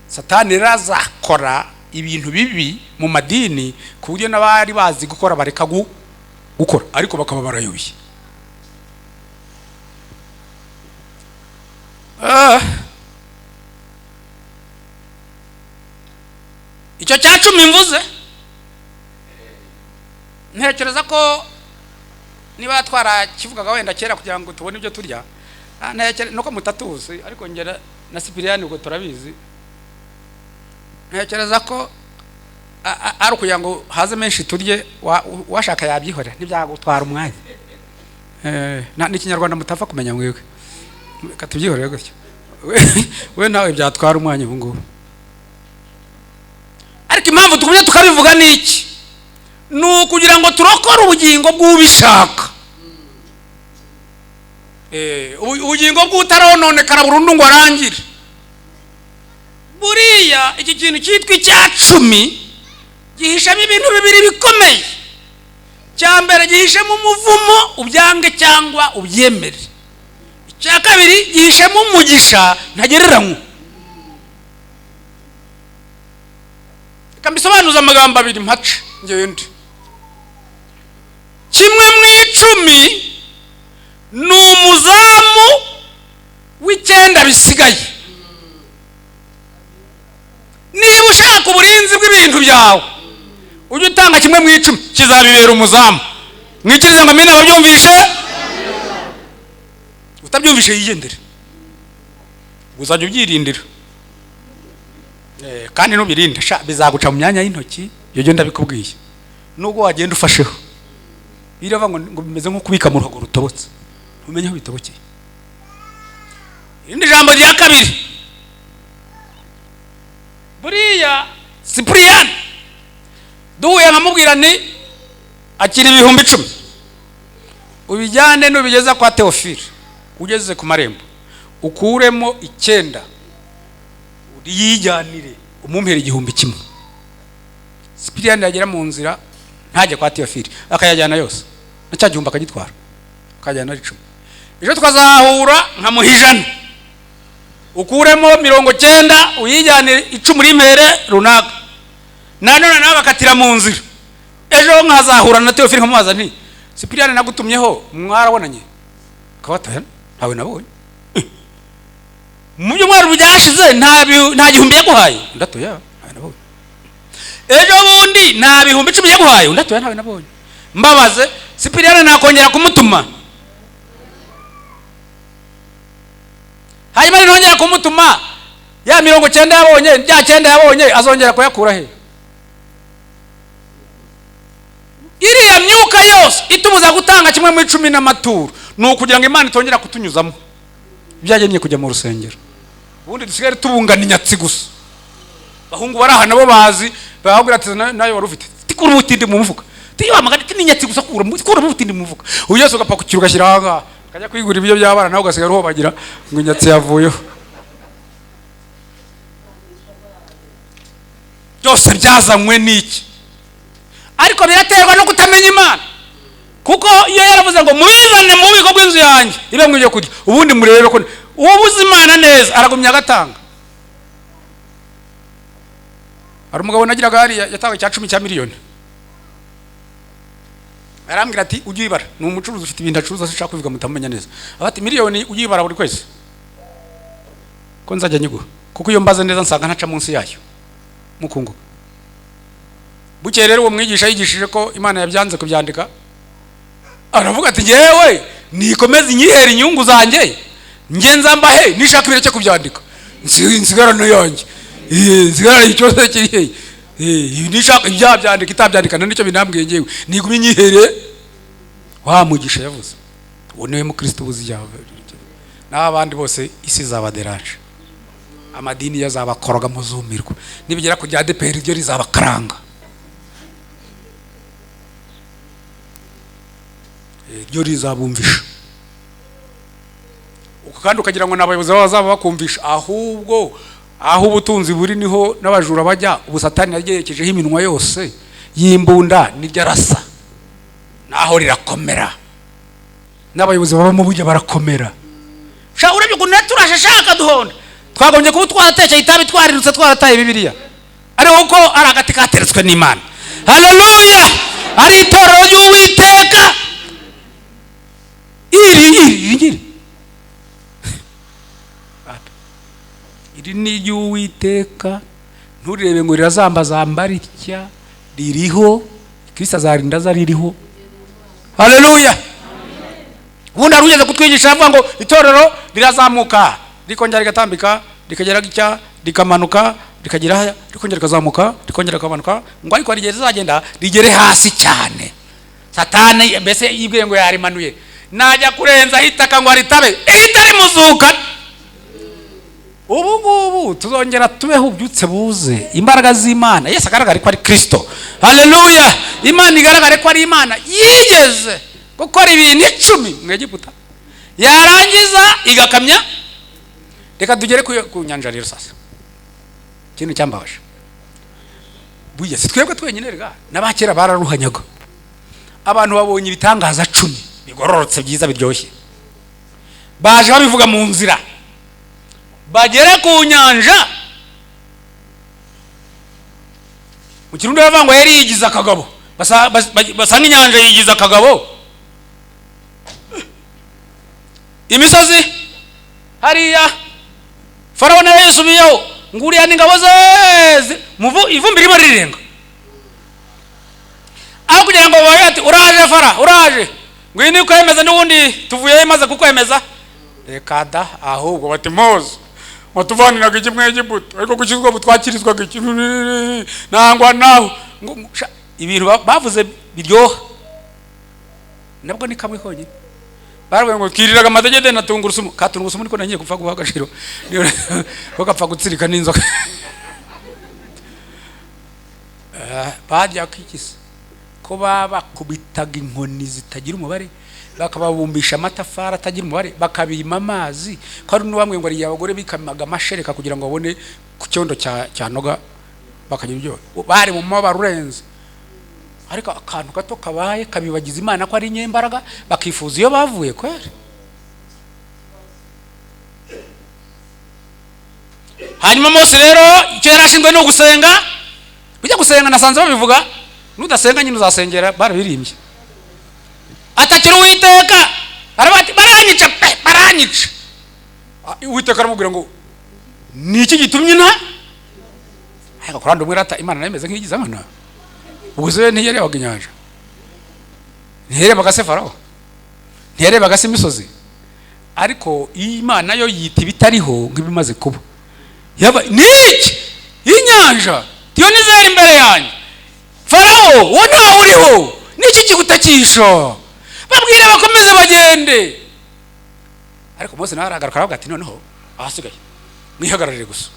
Satani razakora ibintu bibi mu madini ku buryo n'abari bazi gukora bareka gukora ariko bakaba barayobye. Icyo cya 10 mvuze ntekereza ko niba twara kivugaga wenda kera kugira ngo tubone ibyo turya nuko mutatuzi ariko ngera na Sipiriyani ubwo turabizi ntekereza ko ari kugira ngo haze menshi turye washaka yabyihora ntibyagutwara umwanya n'ikinyarwanda mutapfa kumenya mwewe katubyihorere gutyo we nawe byatwara umwanya ubu ngubu. Ariko impamvu tukumye tukabivuga niki nukugira ngo turokore ubugingo bw'ubishaka ubugingo bw'utarononekara burundu ngo arangire. Buriya iki kintu cyitwa icya 10 gihishamo ibintu bibiri bikomeye. Cyambere gihishemo umuvumo ubyange cyangwa ubyemere. Icya kabiri gihishemo umugisha ntagereranywa. Kambisobanuza amagambo abiri mpace ngende. Kimwe mu 10 ni umuzamu w'icyenda bisigaye. Niba ushaka uburinzi bw'ibintu byawe ujye utanga kimwe mu 10 kizabibera umuzamu. Mwikirize ngo amina babyumvishe utabyumvishe yigendere uzajya ubyirindira kandi nubirinde bizaguca mu myanya y'intoki iyo genda bikubwiye nubwo wagenda ufasheho birava ngo bimeze nko kubika mu ruhago rutobotse umenye aho bitobokeye. Irindi jambo rya kabiri buriya Sipiriyani duhuye nkamubwira ni akiri 10,000 ubijyane n'ubigeza kwa Teofile ugeze ku marembo ukuremo 9 yijyanire umumpera 1,000. Sipiriyani yagera mu nzira ntajye kwa Teofile akayajyana yose nacya gihumbi akagitwara akajyana ari 10. Ejo twazahura nkamuhijana ukuremo 90 uyijyanire 10 rimere runaka nanone nawe bakatira mu nzira. Ejo nkazahura na Teofile nkamubaza nti Sipiriyani nagutumyeho mwarabonanye kabataya ntawe nabonye mu byumweru byashize nta 1,000 yaguhaye ndatoya ntawe nabonye. Ejo bundi nta 10,000 yaguhaye ndatoya ntawe nabonye. Mbabaze Sipiriyani nakongera kumutuma hanyuma nongera kumutuma ya 90 yabonye ya 9 yabonye azongera kuyakura he? Iriya myuka yose itubuza gutanga kimwe mu 10 n'amaturo no kugira ngo Imana itongera kutunyuzamo byagennye kujya mu rusengero. Ubundi dusigare tubungana inyatsi gusa. Bahungu baraha nabo bazi bahagura ati nayo warufite tikura ubutindi mu mufuka tiyo amagati n'inyatsi gusa kura ubutindi mu mufuka uyose ugapakukira ugashyira hanga kajya kwigura ibyo by'abana nawe ugasigara uho bagira ngo inyatsi yavuyeho. Byose byazanywe n'iki? Ariko biraterwa no kutamenya Imana, kuko iyo yaravuze ngo mubizane mu bubiko bw'inzu yanjye ibe mwije kurya, ubundi murebe ko ubuze Imana neza aragumya agatanga. Hari umugabo nagiraga hari yatawe cya 10 miliyoni, arambwira ati ujye ibara, ni umucuruzi ufite ibintu acuruza ashaka kuvuga mutamenya neza, abati miliyoni ujye ibara buri kwezi ko nzajya nyiguha, kuko iyo mbaze neza nsanga ntaca munsi yayo mukungu. Buke rero uwo mwigisha yigishije ko Imana yabyanze kubyandika, aravuga ati yewe nikomeze inyihera inyungu zanjye ngenza mbahe nishaka ibire cyo kubyandika nsigarano yanjye nsigara icyose kiri nishaka ibyabyandika itabyandika nicyo binambwiye ngewe nigumye inyihere. Wa mugisha yavuze uwo niwe mu Kristo buzi yawe, n'abandi bose isi zabaderaje, amadini yazabakoroga muzumirwa, nibigera kujya ADPR ryo rizabakaranga, ryo rizabumvisha kandi ukagira ngo nabayobozi bazaba bakumvisha, ahubwo aho ubutunzi buri niho n'abajura bajya. Ubusatani yagerekejeho iminwa yose yimbunda niryo arasa, naho rirakomera, n'abayobozi baba mu bujya barakomera. Sha urabyo kuntu turashe shaka duhonda twagombye kuba twatekeye itabi twarirutse twarataye Bibiliya, ariko ko ari agati kateretswe n'Imana. Haleluya! Ari itorero ry'Uwiteka iri ni ry'Uwiteka, nturebe ngo rirazambazamba ritya, ririho Kristo azarinda zaririho. Haleluya! Ubundi arugeze kutwigisha avuga ngo itorero rirazamuka rikongera rigatambika rikagera gicya rikamanuka rikagera rikongera kazamuka rikongera kamanuka, ngo ariko rigeze zagenda rigere hasi cyane. Satani mbese yibwiye ngo yarimanuye, najya kurenza hitaka ngo aritabe itari muzuka. Ubu tuzongera tubeho ubyutse buze imbaraga z'Imana. Yesu agaragara ko ari Kristo. Haleluya! Imana igaragare ko ari Imana yigeze gukora ibintu 10 mu Egiputa, yarangiza igakamya. Reka tugere ku nyanja rero sasa. Kintu cyambabaje buye twebwe twenyine rega n'abakera bararuhanyaga. Abantu babonye ibitangaza 10 bigororotse byiza biryoshye, baje babivuga mu nzira, bagere ku nyanja. Mu Kirundi bavuga ngo yari yigiza akagabo, basanga inyanja yigiza akagabo. Imisozi hariya Farawo nawe yisubiyeho nguriya n'ingabo ze ivumbi rimo rirenga, aho kugira ngo babe ati uraje Fara uraje ngwini kwemeza n'ubundi tuvuye imaze kukwemeza, reka da ahubwo bati Mose watuvaniraga iki mu Egiputa, ariko gukizwa butwakirizwaga iki nangwa naho ibintu bavuze biryoha, nabwo ni kamwe konyine. Baravuga ngo twiriraga amadegede na tungurusumu, katungurusumu niko nangiye gupfa guha agaciro ko gapfa gutsirika n'inzoka. Bajya kwikisa ko babakubitaga inkoni zitagira umubare, bakababumbisha amatafari atagira umubare, bakabima amazi. Kandi n'ubamwe ngo ari abagore bikamaga amashereka kugira ngo babone ku cyondo cya noga bakagira ibyo bari mu mabara urenze. Ariko akantu gato kabaye kabibagiza Imana ko ari nyembaraga, bakifuza iyo bavuye kwere. Hanyuma Mose rero icyo yarashinzwe no gusenga, bijya gusenga nasanze babivuga, nudasenga nyine uzasengera barabirimbye. Atakira Uwiteka arabati baranyica baranyica. Uwiteka aramubwira ngo niki gitumye nta ariko kuranda umwirata Imana nayemeze nk'igiza nkana. Ubuze ntiyarebaga inyanja, ntiyarebaga se Farawo, ntiyarebaga se imisozi, ariko Imana yo yita ibitariho nk'ibimaze kuba. niki inyanja tiyonizera imbere yanjye. Farawo wo ntawe uriho, niki kigutakisha? Babwire bakomeze bagende. Ariko Mose nawe aragaruka aravuga ati noneho ahasigaye mwihagararire gusa.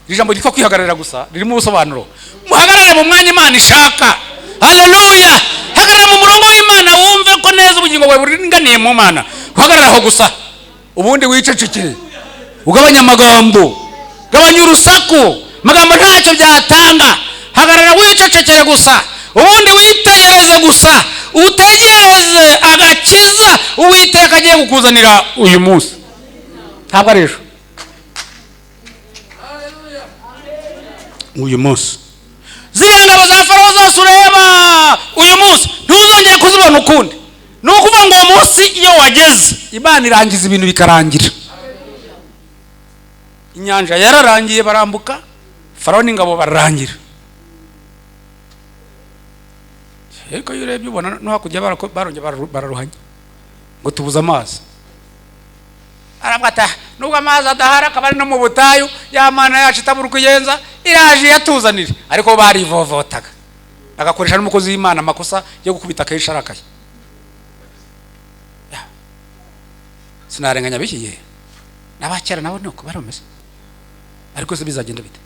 Iri jambo ryitwa kwihagararira gusa ririmo ubusobanuro. Muhagarare mu mwanya Imana ishaka. Haleluya. Hagarara mu murongo w'Imana wumve ko neza ubugingo bwawe buringaniye mu Mana. Uhagararaho gusa. Ubundi wicecekere. Ugabanya amagambo. Gabanya urusaku. Magambo ntacyo byatanga. Hagarara wicecekere gusa. Ubundi witegereze gusa. Utegereze agakiza Uwiteka agiye kukuzanira uyu munsi. Ntabwo ari ejo. Uyu munsi ziriya ngabo za Farawo zose ureba uyu munsi ntuzongeye kuzibona ukundi. Ni ukuvuga ngo uwo munsi iyo wageze Imana irangiza ibintu bikarangira. Inyanja yararangiye barambuka, Farawo n'ingabo bararangira. Ariko iyo urebye ubona no hakurya barongera bararuhanya ngo tubuze amazi. Arabwata nubwo amazi adahari akaba ari no mu butayu, ya Mana yacu itabura kuyenza iraje yatuzanira. Ariko barivovotaga agakoresha n'umukozi w'Imana amakosa yo gukubita kenshi arakaye. Sinarenganya bikiye n'abakera nabo nuko baromeze. Ariko se bizagenda bite?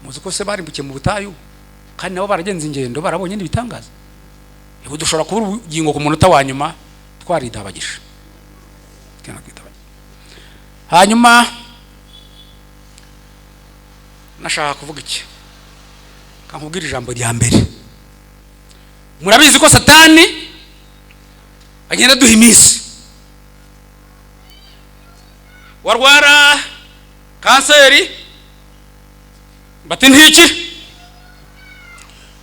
Muzi ko se barimbukiye mu butayu kandi nabo baragenza ingendo barabonye n'ibitangaza. Ibu dushobora kubura ubugingo ku munota wa nyuma twaridabagisha. Hanyuma nashaka kuvuga iki? Kankubwira ijambo rya mbere. Murabizi ko Satani agenda duha iminsi. Warwara kanseri bati ntiki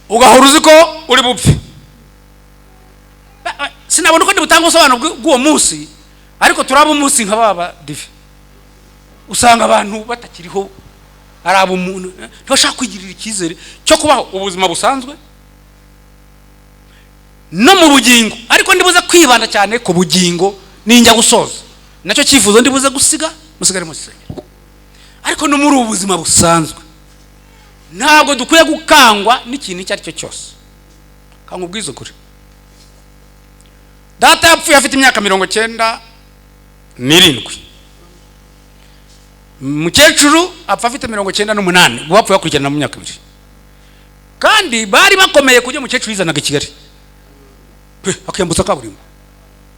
ugahora uzi ko uri bupfe. Sinabona uko ndibutanga usobanuro bw'uwo munsi, ariko turaba umunsi nka baba divi. Usanga abantu batakiriho, araba umuntu ntibashaka kwigirira icyizere cyo kubaho ubuzima busanzwe no mu bugingo. Ariko ndibuze kwibanda cyane ku bugingo ninjya gusoza, nacyo cyifuzo ndibuze gusiga musigare mu gisenge. Ariko no muri ubuzima busanzwe ntabwo dukwiye gukangwa n'ikintu icyo ari cyo cyose. Kankubwiza ukuri, data yapfuye afite imyaka 97. Mukecuru apfa afite 98. Bapfuye bakurikirana mu myaka 2. Kandi bari bakomeye kujya mukecuru yizanaga i Kigali. Akiyambutsa kaburimbo.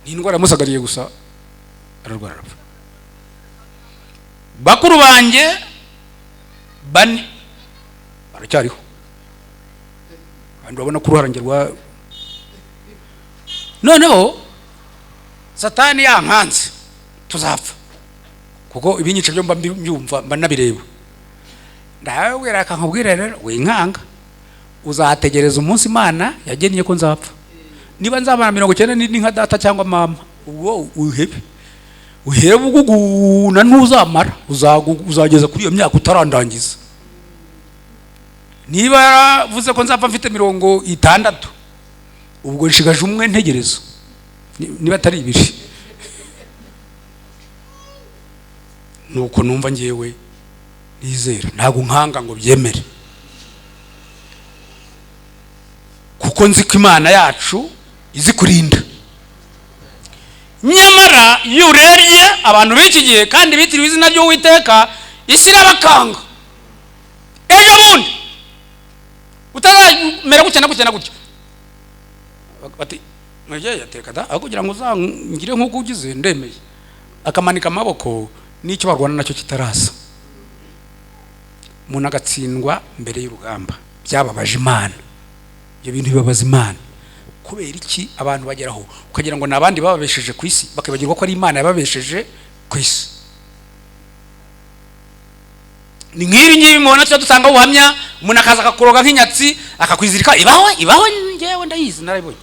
Ni indwara musagariye gusa ararwara arapfa. Bakuru banjye 4 baracyariho. Kandi urabona ko uruharangerwa. Noneho Satani yankanze tuzapfa. Kuko ibinyice byo mba mbyumva mba nabireba. Ndabwira akankubwira rero winkanga uzategereza umunsi Imana yagennye ko nzapfa. Niba nzabana 90 ni nka data cyangwa mama, ubwo uhebe uguguna ntuzamara, uzageza kuri iyo myaka utarandangiza. Niba vuze ko nzapfa mfite 60, ubwo nshigaje umwe ntegereza. Niba atari 2 nuko numva ngewe nizera, ntago nkanga ngo byemere, kuko nzi ko Imana yacu izi kurinda. Nyamara iyo urebye abantu b'iki gihe kandi bitiriwe izina ry'Uwiteka, isi irabakanga. Ejo bundi utazamera gutya na gutya na gutya bati mweje yateka da akugira ngo uzangire nk'uko ugize ndemeye, akamanika amaboko n'icyo barwana nacyo kitarasa. Umuntu agatsindwa mbere y'urugamba. Byababaje Imana. Ibyo bintu bibabaza Imana. Kubera iki abantu bageraho ukagira ngo nabandi bababesheje ku isi, bakibagirwa ko ari Imana yababesheje ku isi. Ni nk'ibi ngibi mubona cyo dusanga ubuhamya, umuntu akaza akakuroga nk'inyatsi akakwizirika, ibaho ngewe ndayizi narabibonye.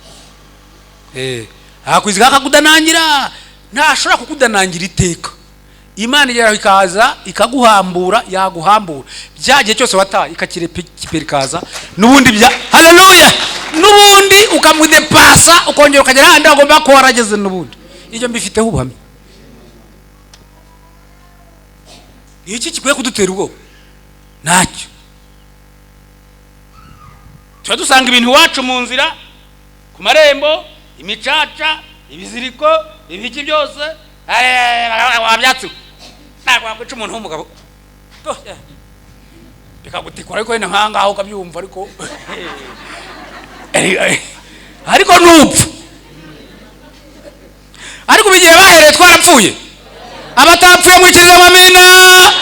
Akakwizirika akakudanangira, ntashobora kukudanangira iteka. Imana igeraho ikaza ikaguhambura, yaguhambura byagiye cyose wataye ikakiperikaza nubundi bya haleluya, nubundi ukamudepasa ukongera ukagera handi agomba ko warageze nubundi. Ibyo mbifiteho ubuhamya. iki kikwiye kudutera ubwoba? Ntacyo. Tuba dusanga ibintu iwacu mu nzira, ku marembo, imicaca, ibiziriko, ibiki byose, wabyatsi ntabwo wakwica umuntu w'umugabo bikagutikura, ariko wenda nkangaho ukabyumva, ariko ntupfa. Ariko bigiye bahereye twarapfuye, abatapfuye mwikiriza amina.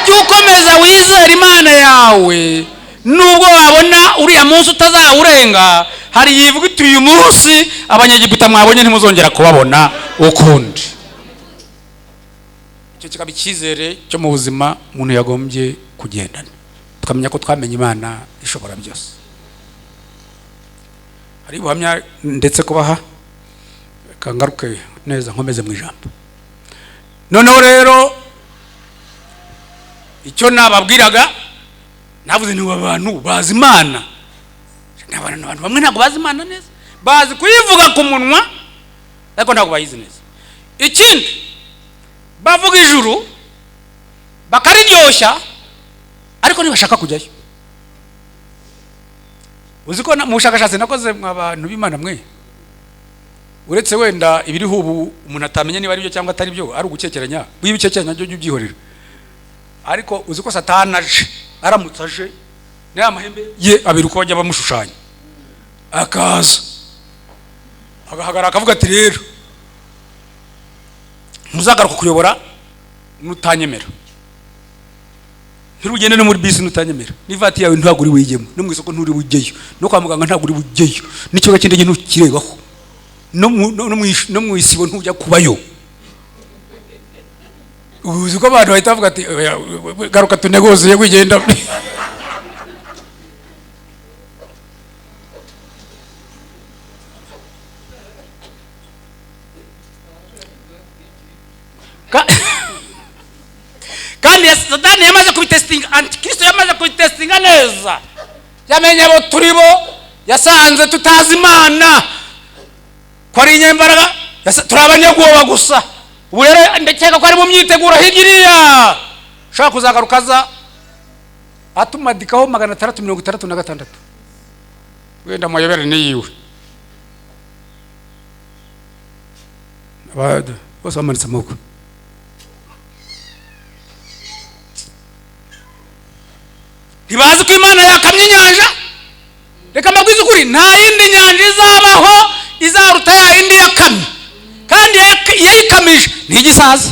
Jya ukomeza wizera Imana yawe, nubwo wabona uriya munsi utazawurenga. Hari yivuga iti uyu munsi abanyegiputa mwabonye ntimuzongera kubabona ukundi. Icyo kikaba icyizere cyo mu buzima umuntu yagombye kugendana, tukamenya ko twamenye Imana ishobora byose. Hari ubuhamya ndetse kubaha, kangaruke neza nkomeze mu ijambo. Noneho rero icyo nababwiraga, navuze ni abantu bazi Imana. N'abantu bamwe ntabwo bazi Imana neza, bazi kuyivuga ku munwa ariko ntabwo bayizi neza. Ikindi, bavuga ijuru bakariryoshya ariko ntibashaka kujyayo. Uzi ko mu bushakashatsi nakoze abantu b'Imana mwe, uretse wenda ibiriho ubu umuntu atamenya niba ari byo cyangwa atari byo, ari ugukekeranya, wibicekeranya byo byihorera. Ariko uzi ko Satani aje, aramutse aje n'aya mahembe ye abiri uko bajya bamushushanya, akaza agahagarara akavuga ati rero ntuzagaruka kuyobora nutanyemera, ntirugende no muri bisi nutanyemera, n'ivati yawe ntabwo uri wigemo, no mu isoko nturi bujyeyo, no kwa muganga ntabwo uri bujyeyo, n'ikibuga cy'indege ntukirebaho, no mu isibo ntujya kubayo. Uzi ko abantu bahita bavuga ati garuka tunegoziye wigenda. Kandi Satani yamaze kubitestinga, Antikristo yamaze kubitestinga neza, yamenye abo turibo, yasanze tutazi Imana ko ari inyembaraga, turi abanyabwoba gusa. Ubu rero ndakeka ko ari mu myiteguro higiriya shaka kuzagaruka aza atumadikaho 666 wenda muyobere niyiwe abad bose bamanitse amaboko. Ntibazi ko Imana yakamye inyanja. Reka mbabwize ukuri, nta yindi nyanja izabaho izaruta ya yindi yakamye, kandi yayikamije ntigisaza,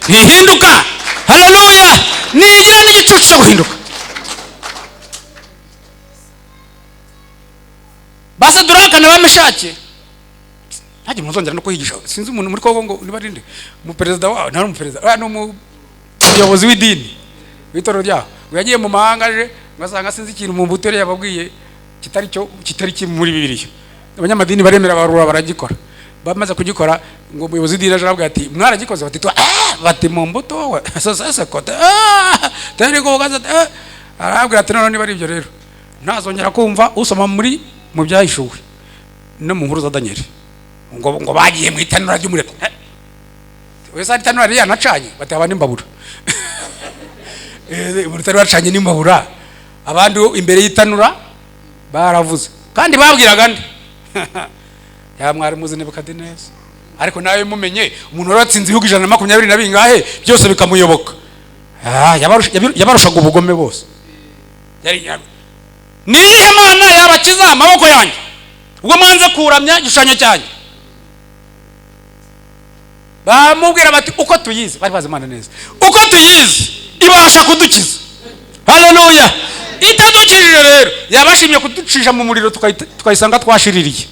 ntihinduka. Haleluya! Nigira n'igicucu cyo guhinduka. Basaduraka n'abameshake ntajye muzongera no kuhigisha. Sinzi umuntu muri Kongo ngo nibarinde mu perezida wawe, nta umuperezida no mu muyobozi w'idini w'itoro ryaho yagiye mu mahanga aje ngasanga sinzi ikintu mu mbuto yababwiye kitari muri Bibiliya. Abanyamadini baremera barura baragikora, bamaze kugikora ngo umuyobozi w'idini aje aravuga ati mwaragikoze, bati mu mbuto wowe sasa kote tari ko gaza arabwira ati none bari ibyo rero ntazongera kumva usoma mu byahishuwe no mu nkuru za Daniel ngo bagiye mu itanura ry'umuriro. Wese ari itanura riya nacanye bati abandi mbabura umutari wacanye n'imbabura, abandi imbere y'itanura baravuze kandi babwiraga nde ya mwari muzi Nebukadineza. Ariko nawe mumenye umuntu waratsinze ibihugu 120 na bingahe byose bikamuyoboka, yabarushaga ubugome bose. Niyihe Mana yabakiza amaboko yanjye ubwo mwanze kuramya igishushanyo cyanjye? Bamubwira bati uko tuyizi, bari bazi Imana neza, uko tuyizi ibasha kudukiza. Haleluya! Itadukirije rero yabashimye kuducisha mu muriro tukayisanga twashiririye,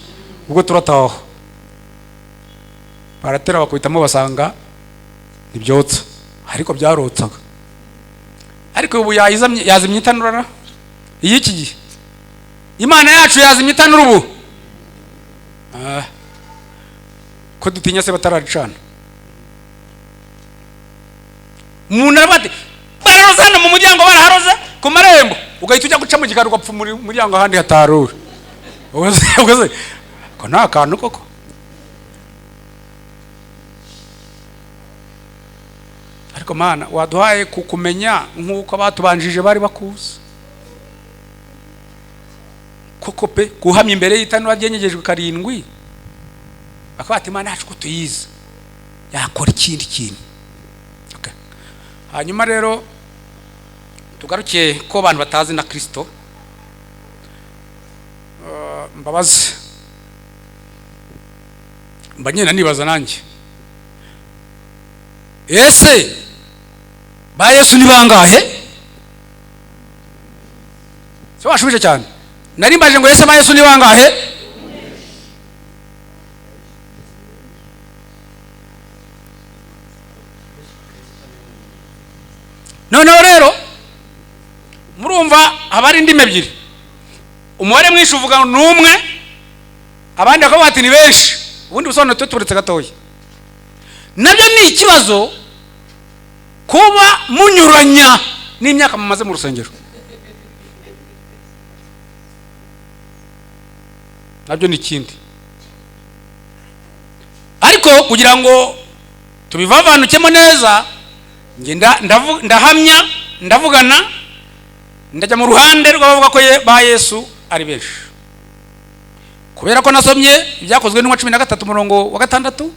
ubwo turataho baratera bakubitamo basanga nibyotsa, ariko byarotsaga. Ariko ubu yazimye itanura iyiki gihe Imana yacu yazimye itanura ubu ko dutinya se batararicana. Umuntu arabati bararoza hano mu muryango, baraharoza ku marembo, ugahita ujya guca mu gikari ugapfa muri muryango ahandi hatarura. Ugaze ko nta kantu koko. Ariko ariko Mana waduhaye kukumenya nk'uko abatubanjije bari bakuzi koko pe guhamya imbere y'itanura ryenyegejwe 7 akabati Imana yacu kutuyiza yakora ikindi kintu. Okay. Hanyuma rero tugarukiye ko abantu batazi na Kristo. Mbabazi mbanyena nibaza nanjye ese ba Yesu ni bangahe? So washubije cyane nari mbaje ngo ese ba Yesu ni bangahe? Noneho rero murumva abari indimi ebyiri, umubare mwinshi uvuga n'umwe, abandi bakaba bati ni benshi, ubundi busobanuro tuturetse gatoya. Nabyo ni ikibazo kuba munyuranya n'imyaka mumaze mu rusengero. Nabyo ni ikindi. Ariko kugira ngo tubivavanukemo neza, ngenda ndahamya ndavugana ndajya mu ruhande rw'abavuga ko ba Yesu ari benshi, kubera ko nasomye ibyakozwe n'umwa 13 murongo wa 6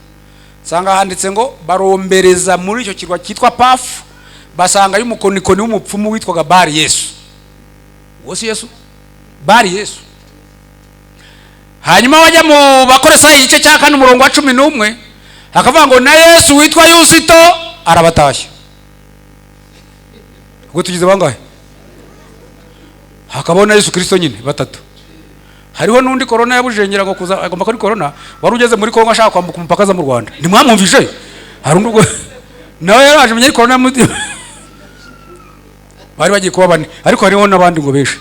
sanga handitse ngo barombereza muri icyo kirwa cyitwa Pafu, basanga y'umukonikoni w'umupfumu witwaga Bari Yesu. Wose Yesu Bari Yesu. Hanyuma wajya mu Bakolosayi igice cya 4 murongo wa 11 hakavuga ngo na Yesu witwa Yusito arabatashya. Ubwo tugize bangahe? Hakabona Yesu Kristo nyine batatu. Hariho n'undi corona yabujengera ngo kuza agomba kuri corona wari ugeze muri Kongo ashaka kwambuka umupaka za mu Rwanda. Ntimwamwumvije? Hari undi ubwo nawe yaraje menye corona bari bagiye kuba bane, ariko hariho n'abandi ngo benshi.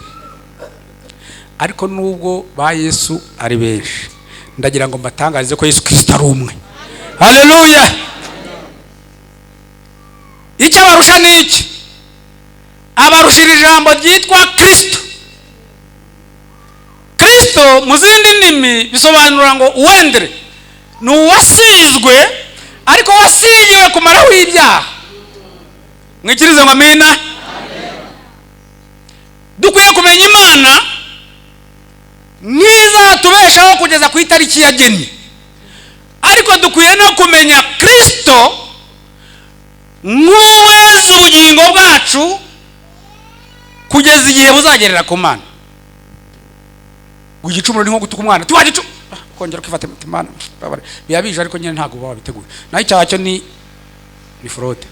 Ariko nubwo ba Yesu ari benshi, ndagira ngo mbatangarize ko Yesu Kristo ari umwe. Haleluya! Icyo barusha niki? Abarushira ijambo ryitwa Kristo. Kristo mu zindi ndimi bisobanura ngo uwendere ni uwasizwe, ariko wasigiwe kumaraho ibyaha. Mwikirize ngo amina. Dukwiye kumenya Imana ntizatubeshaho kugeza ku itariki yagennye, ariko dukwiye no kumenya Kristo nk'uweza ubugingo bwacu kugeza igihe buzagerera ku Mana. Igicumuro ni nko gutuka umwana tuwagicu kongera kwifata Imana biyabije, ariko nyine ntago baba biteguye. Naho icyaha cyo ni fraude.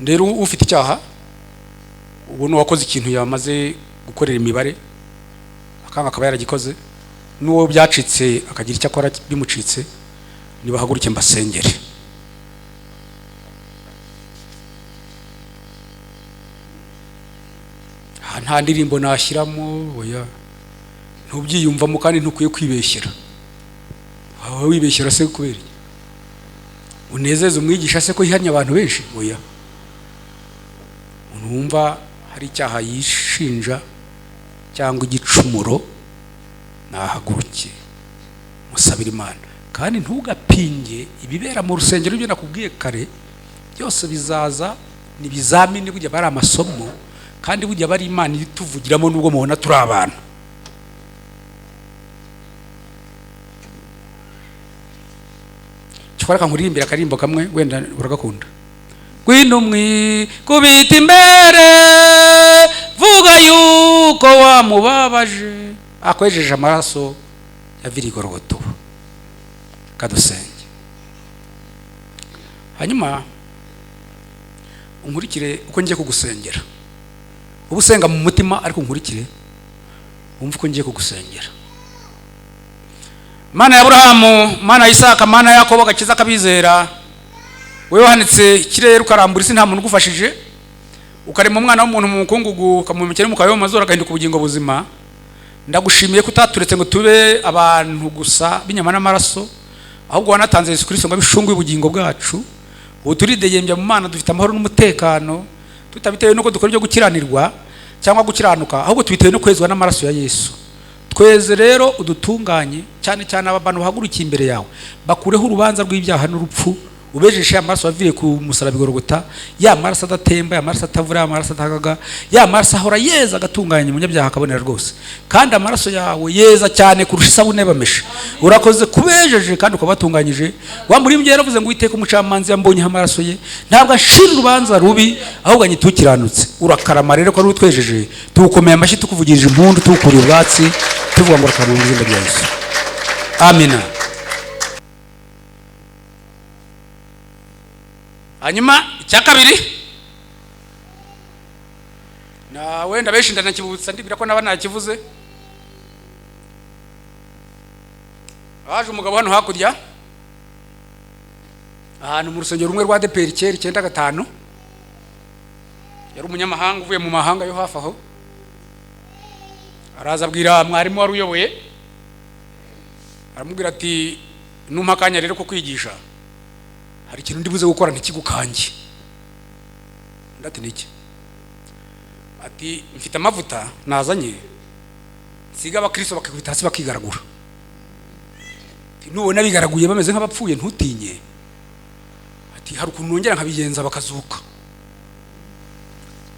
Ndero ufite icyaha ubone wakoze ikintu yamaze gukorera imibare akanga akaba yaragikoze, n'uwo byacitse akagira icyo akora bimucitse, nibahaguruke mbasengere. Nta ndirimbo nashyiramo, oya, ntubyiyumvamo kandi ntukwiye kwibeshyera. Wawe wibeshyera se kubera unezeza umwigisha se ko yihanye abantu benshi? Oya, unumva hari icyaha yishinja cyangwa igicumuro, nahaguruke musabira Imana. Kandi ntugapinge ibibera mu rusengero. Ibyo nakubwiye kare byose bizaza ni bizamini, burya bari amasomo, kandi burya bari Imana ituvugiramo nubwo mubona turi abantu. Cyakora kankuririmbira akarimbo kamwe wenda uragakunda. Gwino kubita imbere vuga yuko wamubabaje akwejeje amaraso ya Virigorogoto. Kadusenge. Hanyuma unkurikire uko ngiye kugusengera. Ubusenga mu mutima, ariko unkurikire wumva uko ngiye kugusengera. Mana ya Abrahamu, Mana ya Isaka, Mana ya Yakobo, gakiza kabizera, wewe wahanitse ikirere ukarambura isi nta muntu ugufashije, ukarema umwana w'umuntu mu mukungugu ukamumekera mu kayo mazora agahinduka ubugingo buzima. Ndagushimiye ko utaturetse ngo tube abantu gusa binyama n'amaraso, ahubwo wanatanze Yesu Kristo ngo abishungwe ubugingo bwacu. Ubu turidegembya mu Mana, dufite amahoro n'umutekano, tutabitewe nuko dukora ibyo gukiranirwa cyangwa gukiranuka, ahubwo tubitewe no kwezwa n'amaraso ya Yesu. Tweze rero udutunganye, cyane cyane abantu bahagurukiye imbere yawe, bakureho urubanza rw'ibyaha n'urupfu, ubejeshe amaraso waviriye ku musaraba igorogota, ya maraso adatemba, ya maraso atavura, ya maraso atagaga, ya maraso ahora yeza agatunganya umunyabyaha akabonera rwose, kandi amaraso yawe yeza cyane kurusha isabune bamesha. Urakoze kubejeje kandi ukabatunganyije. Wa muririmbyi yaravuze ngo Uwiteka umucamanza yambonyeho amaraso ye, ntabwo ashira urubanza rubi, ahubwo anyitukiranutse. Urakarama rero ko ari utwejeje, tugukomeye amashyi tukuvugirije impundu, tukuriye ubwatsi, tuvuga ngo urakarama mu izina rya Yesu. Amina. Hanyuma icya kabiri, na wenda benshi ndanakibutsa ndibwira ko naba nakivuze. Haje umugabo hano hakurya ahantu mu rusengero rumwe rwa ADEPR 995, yari umunyamahanga uvuye mu mahanga yo hafi aho. Araza abwira mwarimu wari uyoboye, aramubwira ati numpa akanya rero ko kwigisha, hari ikintu ndibuze gukora ntikigukange. Ndati niki? Ati mfite amavuta nazanye, siga abakristo bakikubita hasi bakigaragura. Nubona bigaraguye bameze nk'abapfuye ntutinye. Ati hari ukuntu nongera nkabigenza bakazuka.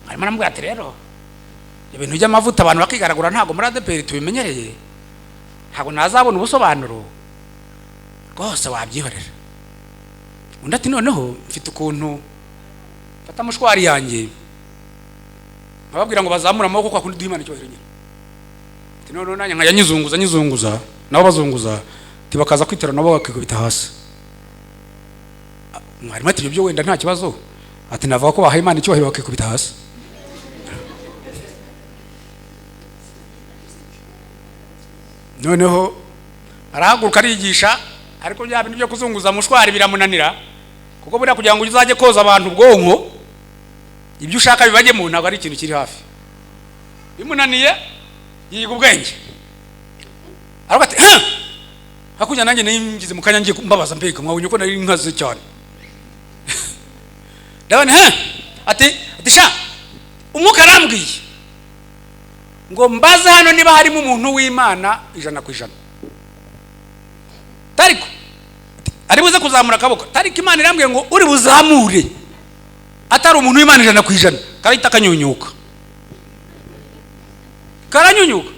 Arimo aramubwira ati rero ibintu by'amavuta abantu bakigaragura ntago muri ADEPR tubimenyereye, ntago nazabona ubusobanuro rwose, wabyihorera. Undi ati noneho mfite ukuntu fata mushwari yanjye ababwira ngo bazamura amaboko kwa kundi duhimana cyo nyine. Ati noneho nanya nkaya nyizunguza nabo bazunguza, tibakaza kwitera nabo bakikubita hasi. Mwarimu ati ibyo wenda nta kibazo. Ati navuga ko bahaye Imana icyubahiro bakikubita hasi. Noneho arahaguruka arigisha, ariko bya bintu byo kuzunguza mushwari biramunanira, kuko buriya kugira ngo uzajye koza abantu ubwonko ibyo ushaka bibaje mu ntago ari ikintu kiri hafi. Bimunaniye yiga ubwenge, ariko ati hakurya nanjye ningize mu kanya ngiye mbabaza mbega mwabonye ko nari nkaze cyane. Ndabona ati sha umwuka arambwiye ngo mbaze hano niba harimo umuntu w'Imana 100%. Tariko ari buze kuzamura akaboko, tariko Imana irambwiye ngo uri buzamure atari umuntu w'Imana 100%. Karahita kanyunyuka, karanyunyuka.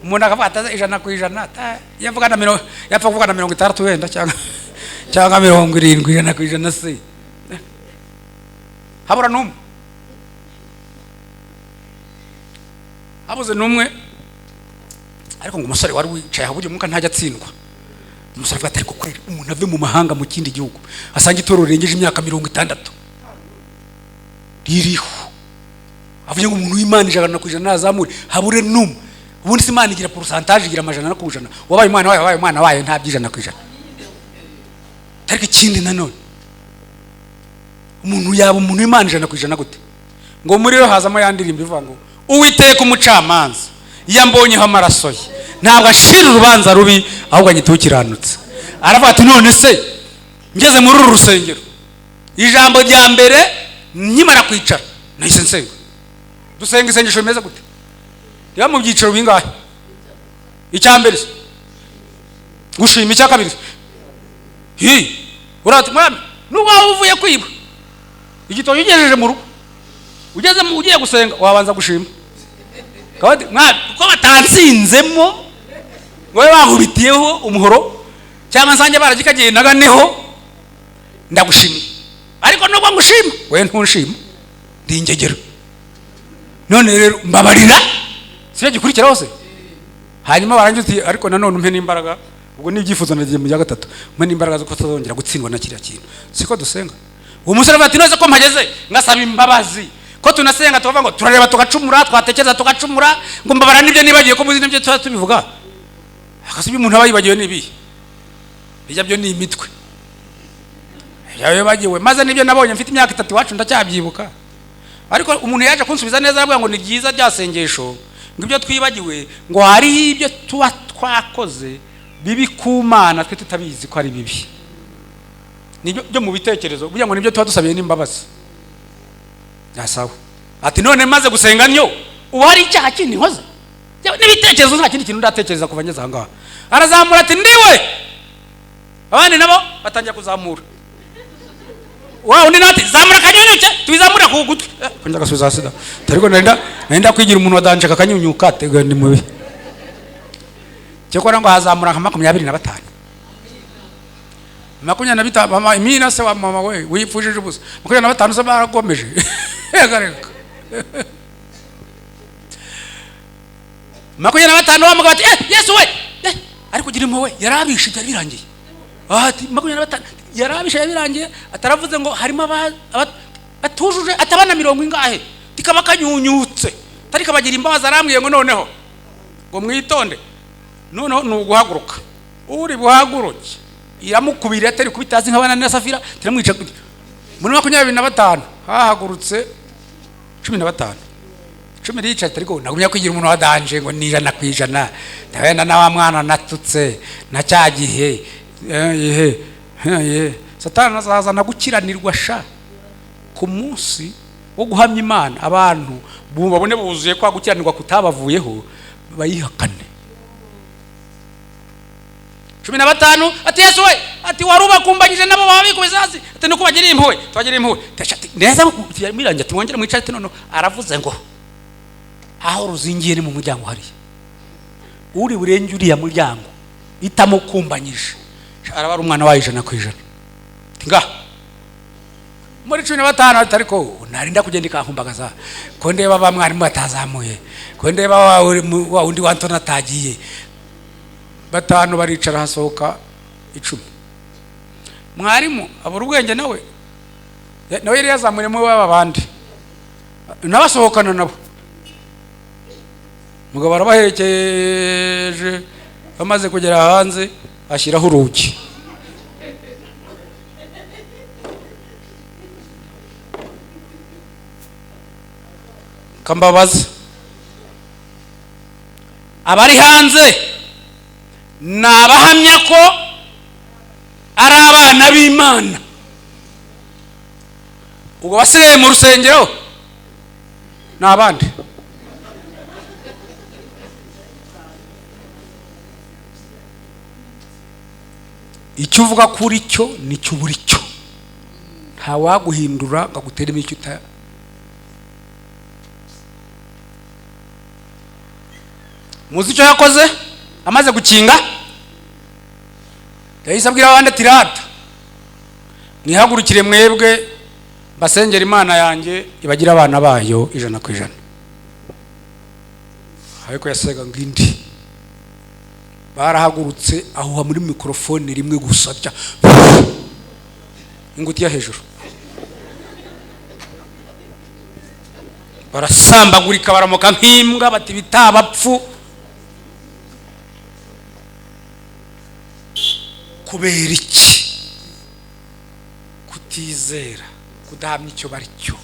Umuntu akavuga 100%, yavuga na 60 yapfa kuvuga na 60 wenda cyangwa 70 100% se. Habura numwe, habuze numwe. Ariko ngo umusore wari wicaye aho umuka ntajya atsindwa. Umusore avuga ati ariko kweri umuntu ave mu mahanga mu kindi gihugu asanga itorero rengeje imyaka 60 ririho, avuye ngo umuntu w'Imana 100% nazamure habure numwe. Ubundi si Imana igira pourcentage, igira amajana no kujana, wabaye Imana wayo nta byijana kwijana. Tariko ikindi nanone umuntu yaba umuntu w'Imana 100% gute? Ngo muri yo hazamo yandirimba ivuga ngo Uwiteka umucamanza yambonyeho amaraso ye, ntabwo ashira urubanza rubi, ahubwo anyitukiranutse. Aravuga ati none se ngeze muri uru rusengero, ijambo rya mbere nkimara kwicara nahise nsenga. Dusenga isengesho rimeze gute? Reba mu byiciro bingahe? Icya mbere gushima, icya kabiri urati mwami nuba uvuye kwiba igitoyo ugejeje mu rugo, ugeze mu ugiye gusenga wabanza gushima. Kandi mwami uko batansinzemo ngo bankubitiyeho umuhoro cyangwa nsange baragikagendaganeho ndagushimye, ariko nubwo ngushima we ntunshima ndingegera. None rero mbabarira siye gikurikira hose. Hanyuma barangiye ariko nanone umpe n'imbaraga, ubwo n'ibyifuzo nagiye mu ya gatatu, umpe n'imbaraga zo kutazongera gutsindwa na kiriya kintu. Siko dusenga. Uwo musore ati noze ko mpageze ngasaba imbabazi, ko tunasenga tuvuga ngo turareba tugacumura, twatekereza tugacumura, ngo mbabara nibyo nibagiye ko muzi nibyo tubivuga. Akasubye umuntu abayibagiwe nibi bijya byo ni imitwe yawe bagiwe, maze nibyo nabonye mfite imyaka 3 wacu ndacyabyibuka. Ariko umuntu yaje kunsubiza neza aravuga ngo ni byiza byasengesho, ngo ibyo twibagiwe ngo hari ibyo tuba twakoze bibi ku Mana twe tutabizi ko ari bibi, nibyo byo mu bitekerezo bugira ngo nibyo tuba dusabiye n'imbabazi. Yasawa ati none maze gusenga nyo ubu hari icyaha kindi nkoze n'ibitekerezo, nta kindi kintu ndatekereza kuva ngeze aha ngaha. Arazamura ati ndiwe abandi nabo batangira kuzamura. Undi nati zamura kanyunyuke tubizamura ku gutwi kongera gasubiza sida tariko nenda kwigira umuntu wadanje kakanyunyuka tega ndi mubi cyokora ngo hazamura nka 25 25 mama imina se wa mama we wipfujije ubusa 25 se baragomeje gareka 25 wamuga bati Yesu we ari kugira impuwe yarabishe cyari birangiye ati 25 yarabishe birangiye ataravuze ngo harimo atujuje atabana 70 ingahe tikaba kanyunyutse tarika bagira imbabazi arambwiye ngo noneho ngo mwitonde noneho nuguhaguruka uri buhaguruke iramukubira atari kubitazi nk'abana na Safira tiramwica muri 25 hahagurutse 15 10 rica tariko nagumya kwigira umuntu wadanje ngo nijana kwijana ndabena na wa mwana natutse na cyagihe Satani azazana gukiranirwa sha ku munsi wo guhamya Imana abantu babone buzuye kwa gukiranirwa kutabavuyeho bayihakane 15 ati Yesu we ati waruba kumbanyije nabo babikubizazi ati nuko bagira impuwe twagira impuwe neza miranje tumwongera mwicare ati none aravuze ngo aho ruzingiye ni mu muryango hari uri burenge uri ya muryango itamukumbanyije arabara umwana wayijana kwijana tinga muri 15 atariko narinda kugenda kankumbagaza ko ndeba ba mwarimu batazamuye ko ndeba wa undi wanto natagiye batanu baricara hasohoka 10 mwarimu abura ubwenge nawe yari yazamure mu babandi nabasohokana nabo mugabo barabaherekeje bamaze kugera hanze ashyiraho urugi kambabaza abari hanze nabahamya ko ari abana b'Imana ubwo basigaye mu rusengero nabandi icyo uvuga kuri cyo nicyo buri cyo nta waguhindura ngaguteremo icyo uta muzi icyo yakoze amaze gukinga yahise abwira abandi ati rata mwihagurukire mwebwe basengera Imana yanjye ibagira abana bayo 100%. ariko yasega ngindi barahagurutse aho muri mikrofone rimwe gusa bya ingutiya hejuru barasambagurika baramoka nk'imbwa bati bitabapfu kubera iki kutizera kudahamya icyo bari cyo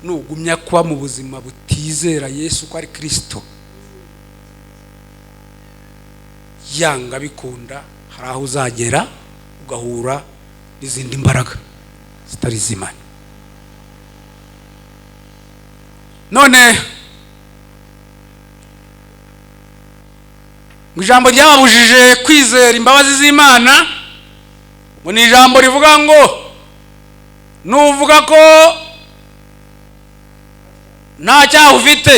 nugumya kuba mu buzima butizera Yesu ko ari Kristo yanga bikunda hari aho uzagera ugahura n'izindi mbaraga zitari zimana none ijambo ryababujije kwizera imbabazi z'Imana ngo ni ijambo rivuga ngo nuvuga ko nta cyaha ufite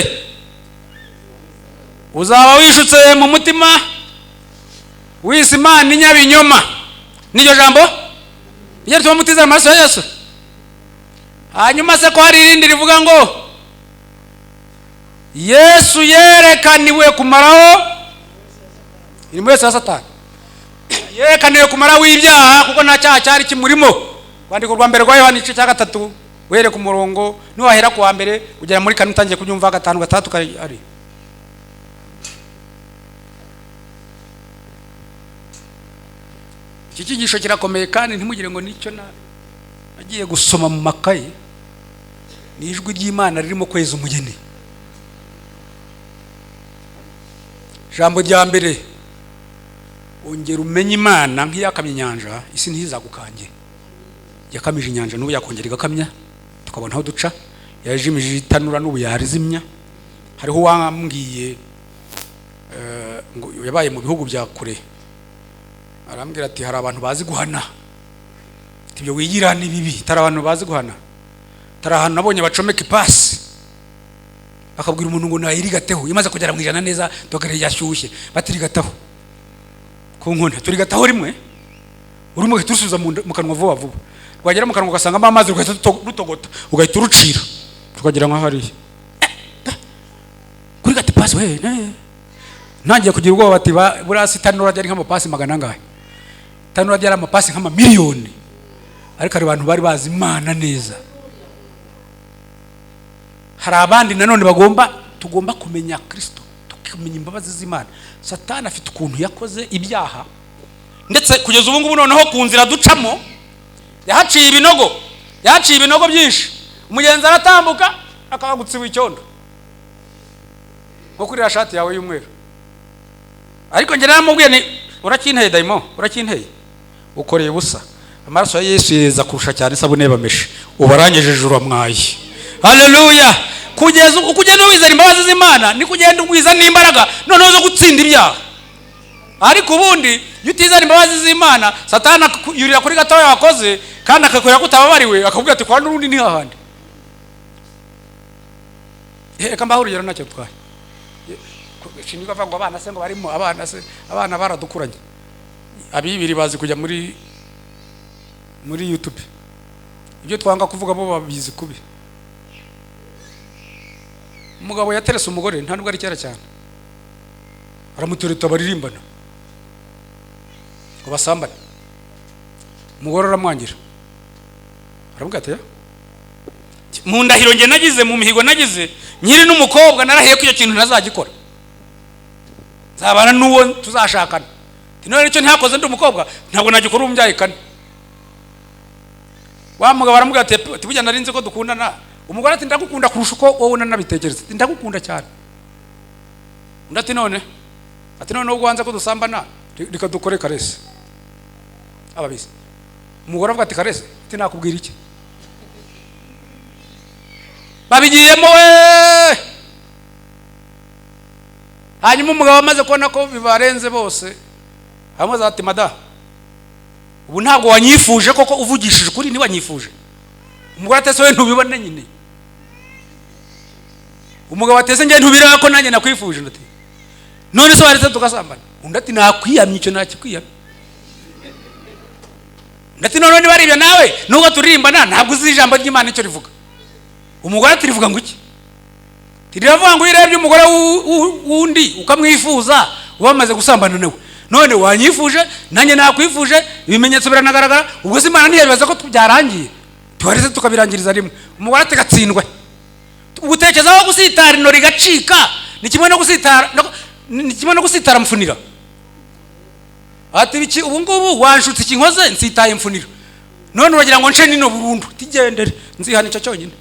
uzaba wishutse mu mutima wise Imana inyabinyoma n'iryo jambo ryo rituma mutizera amaraso ya Yesu hanyuma se ko hari irindi rivuga ngo Yesu yerekaniwe kumaraho irimo Yesu ya Satani yerekaniwe kumaraho ibyaha kuko nta cyaha cyari kimurimo kwandiko rwa mbere rwa Yohana igice cya 3 were ku murongo niwahera ku wa mbere ugera muri kane utangiye kubyumva 5 gatatu ari iki kigisho kirakomeye kandi ntimugire ngo nicyo nagiye gusoma mu makaye ni ijwi ry'Imana ririmo kweza umugeni jambo rya mbere ongera umenye Imana nk'iyakamye inyanja isi ntizagukange yakamije inyanja n'ubu yakongera igakamya tukabona aho duca yajimije itanura n'ubu yarizimya hariho wambwiye ngo yabaye mu bihugu bya kure, arambwira ati hari abantu bazi guhana, ibyo wigira ni bibi, tari abantu bazi guhana, tari ahantu nabonye bacomeka ipasi bakabwira umuntu ngo nayirigateho, imaze kugera mu ijana neza dogere yashyushye batirigataho ku nkona, turigataho rimwe urimo tusubiza mu kanwa vuba vuba, rwagera mu kanwa ugasangamo amazi rugahita rutogota ugahita urucira tukagira nka hariya kuri gati pasi we ntangiye kugira ubwoba bati buriya sitanura ryari nk'amapasi magana angahe, tanura ryari amapasi nk'amamiliyoni, ariko hari abantu bari bazi Imana neza. Hari abandi nanone tugomba kumenya Kristo, tukamenya imbabazi z'Imana. Satani afite ukuntu yakoze ibyaha, ndetse kugeza ubu ngubu noneho ku nzira ducamo yahaciye ibinogo byinshi, umugenzi aratambuka akagutsiba icyondo nko kuri ya shati yawe y'umweru, ariko njye naramubwiye ni urakinteye dayimo, urakinteye ukoreye ubusa, amaraso ya Yesu yeza kurusha cyane isabune bameshe, ubarangejeje uramwaye. Haleluya! kugeza wizera imbabazi z'Imana ni kugenda ugwiza n'imbaraga noneho zo gutsinda ibyaha. Ariko ubundi iyo utizera imbabazi z'Imana, Satani yurira kuri gatoya wakoze kandi akakwira kutababariwe, akakubwira ati kwa n'urundi ni hahandi. Eka mbahurira nacyo twaye shinga vango abana se ngo barimo abana baradukuranye, abibiri bazi kujya muri YouTube, ibyo twanga kuvuga bo babizi kubi. Umugabo yaterese umugore nta nubwo ari cyera cyane, aramutoreta baririmbana ngo basambane, umugore aramwangira, aravuga ati mu ndahiro nge nagize, mu mihigo nagize nyiri n'umukobwa narahiye ko icyo kintu ntazagikora, nzabana n'uwo tuzashakana, none icyo ntakoze ndi umukobwa ntabwo nagikora umubyaye kane. Wa mugabo aramubwira ati burya narinze ko dukundana, umugore ati ndagukunda kurusha uko wowe unanabitekereza, ndagukunda cyane. Undi ati none ubwo wanze ko dusambana reka dukore karese, ababizi. Umugore avuga ati karese, ati nakubwira iki? Babigiyemo we. Hanyuma umugabo amaze kubona ko bibarenze bose, amubaza ati mada, ubu ntabwo wanyifuje koko uvugishije ukuri, ni wanyifuje? Umugore atese we ntubibone nyine. Umugabo atese nge ntubireba ko nanjye nakwifuje, ndati none se waretse tugasambana? Undi ati nakwiyamye icyo nakikwiyamye. Ndati none bari ibyo nawe nubwo turirimbana ntabwo uzi ijambo ry'Imana icyo rivuga. Umugore ati rivuga ngo iki? Tiravuga ngo irebye umugore wundi ukamwifuza ubamaze gusambana nawe, none wanyifuje nanjye nakwifuje, ibimenyetso biranagaragara, ubwo se Imana ntiyabibaza ko byarangiye tubareze tukabirangiriza rimwe. Umugore ati gatsindwe, ugutekerezaho gusitara ino rigacika ni kimwe no gusitara mfunira. Ati biki ubu ngubu wanshutse ikinkoze nsitaye mfunira, none uragira ngo nce nino burundu, tigendere nzihana icyo cyonyine.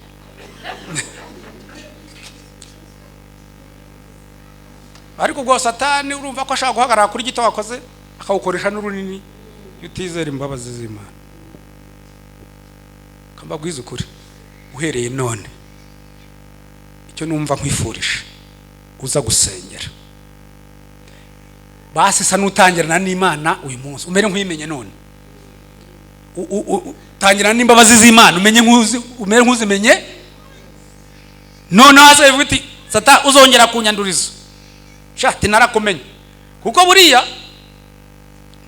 Ariko ubwo Satani urumva ko ashaka guhagarara kuri gito wakoze akawukoresha n'urunini, yutizera imbabazi z'Imana. Kamba gwiza ukuri uhereye none, icyo numva nkwifurisha uza gusengera, basi sa nutangirana n'Imana uyu munsi umere nkwimenye none, tangirana n'imbabazi z'Imana umere nk'uzimenye none. Hasi bivuga iti Satani uzongera kunyanduriza, shati narakumenye, kuko buriya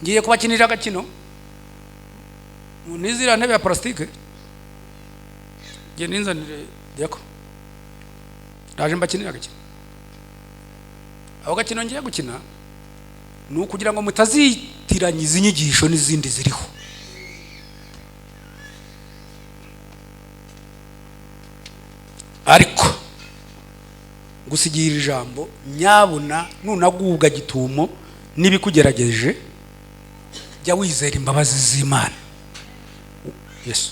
ngiye kubakinira agakino nizira ntebe ya plastike, ngiye ninzanire deko ndaje mbakinira agakino. Aho gakino ngiye gukina ni ukugira ngo mutazitiranya izi nyigisho n'izindi ziriho. Ariko gusigira ijambo nyabuna nunagubwa gitumo nibikugerageje, jya wizera imbabazi z'Imana. Yesu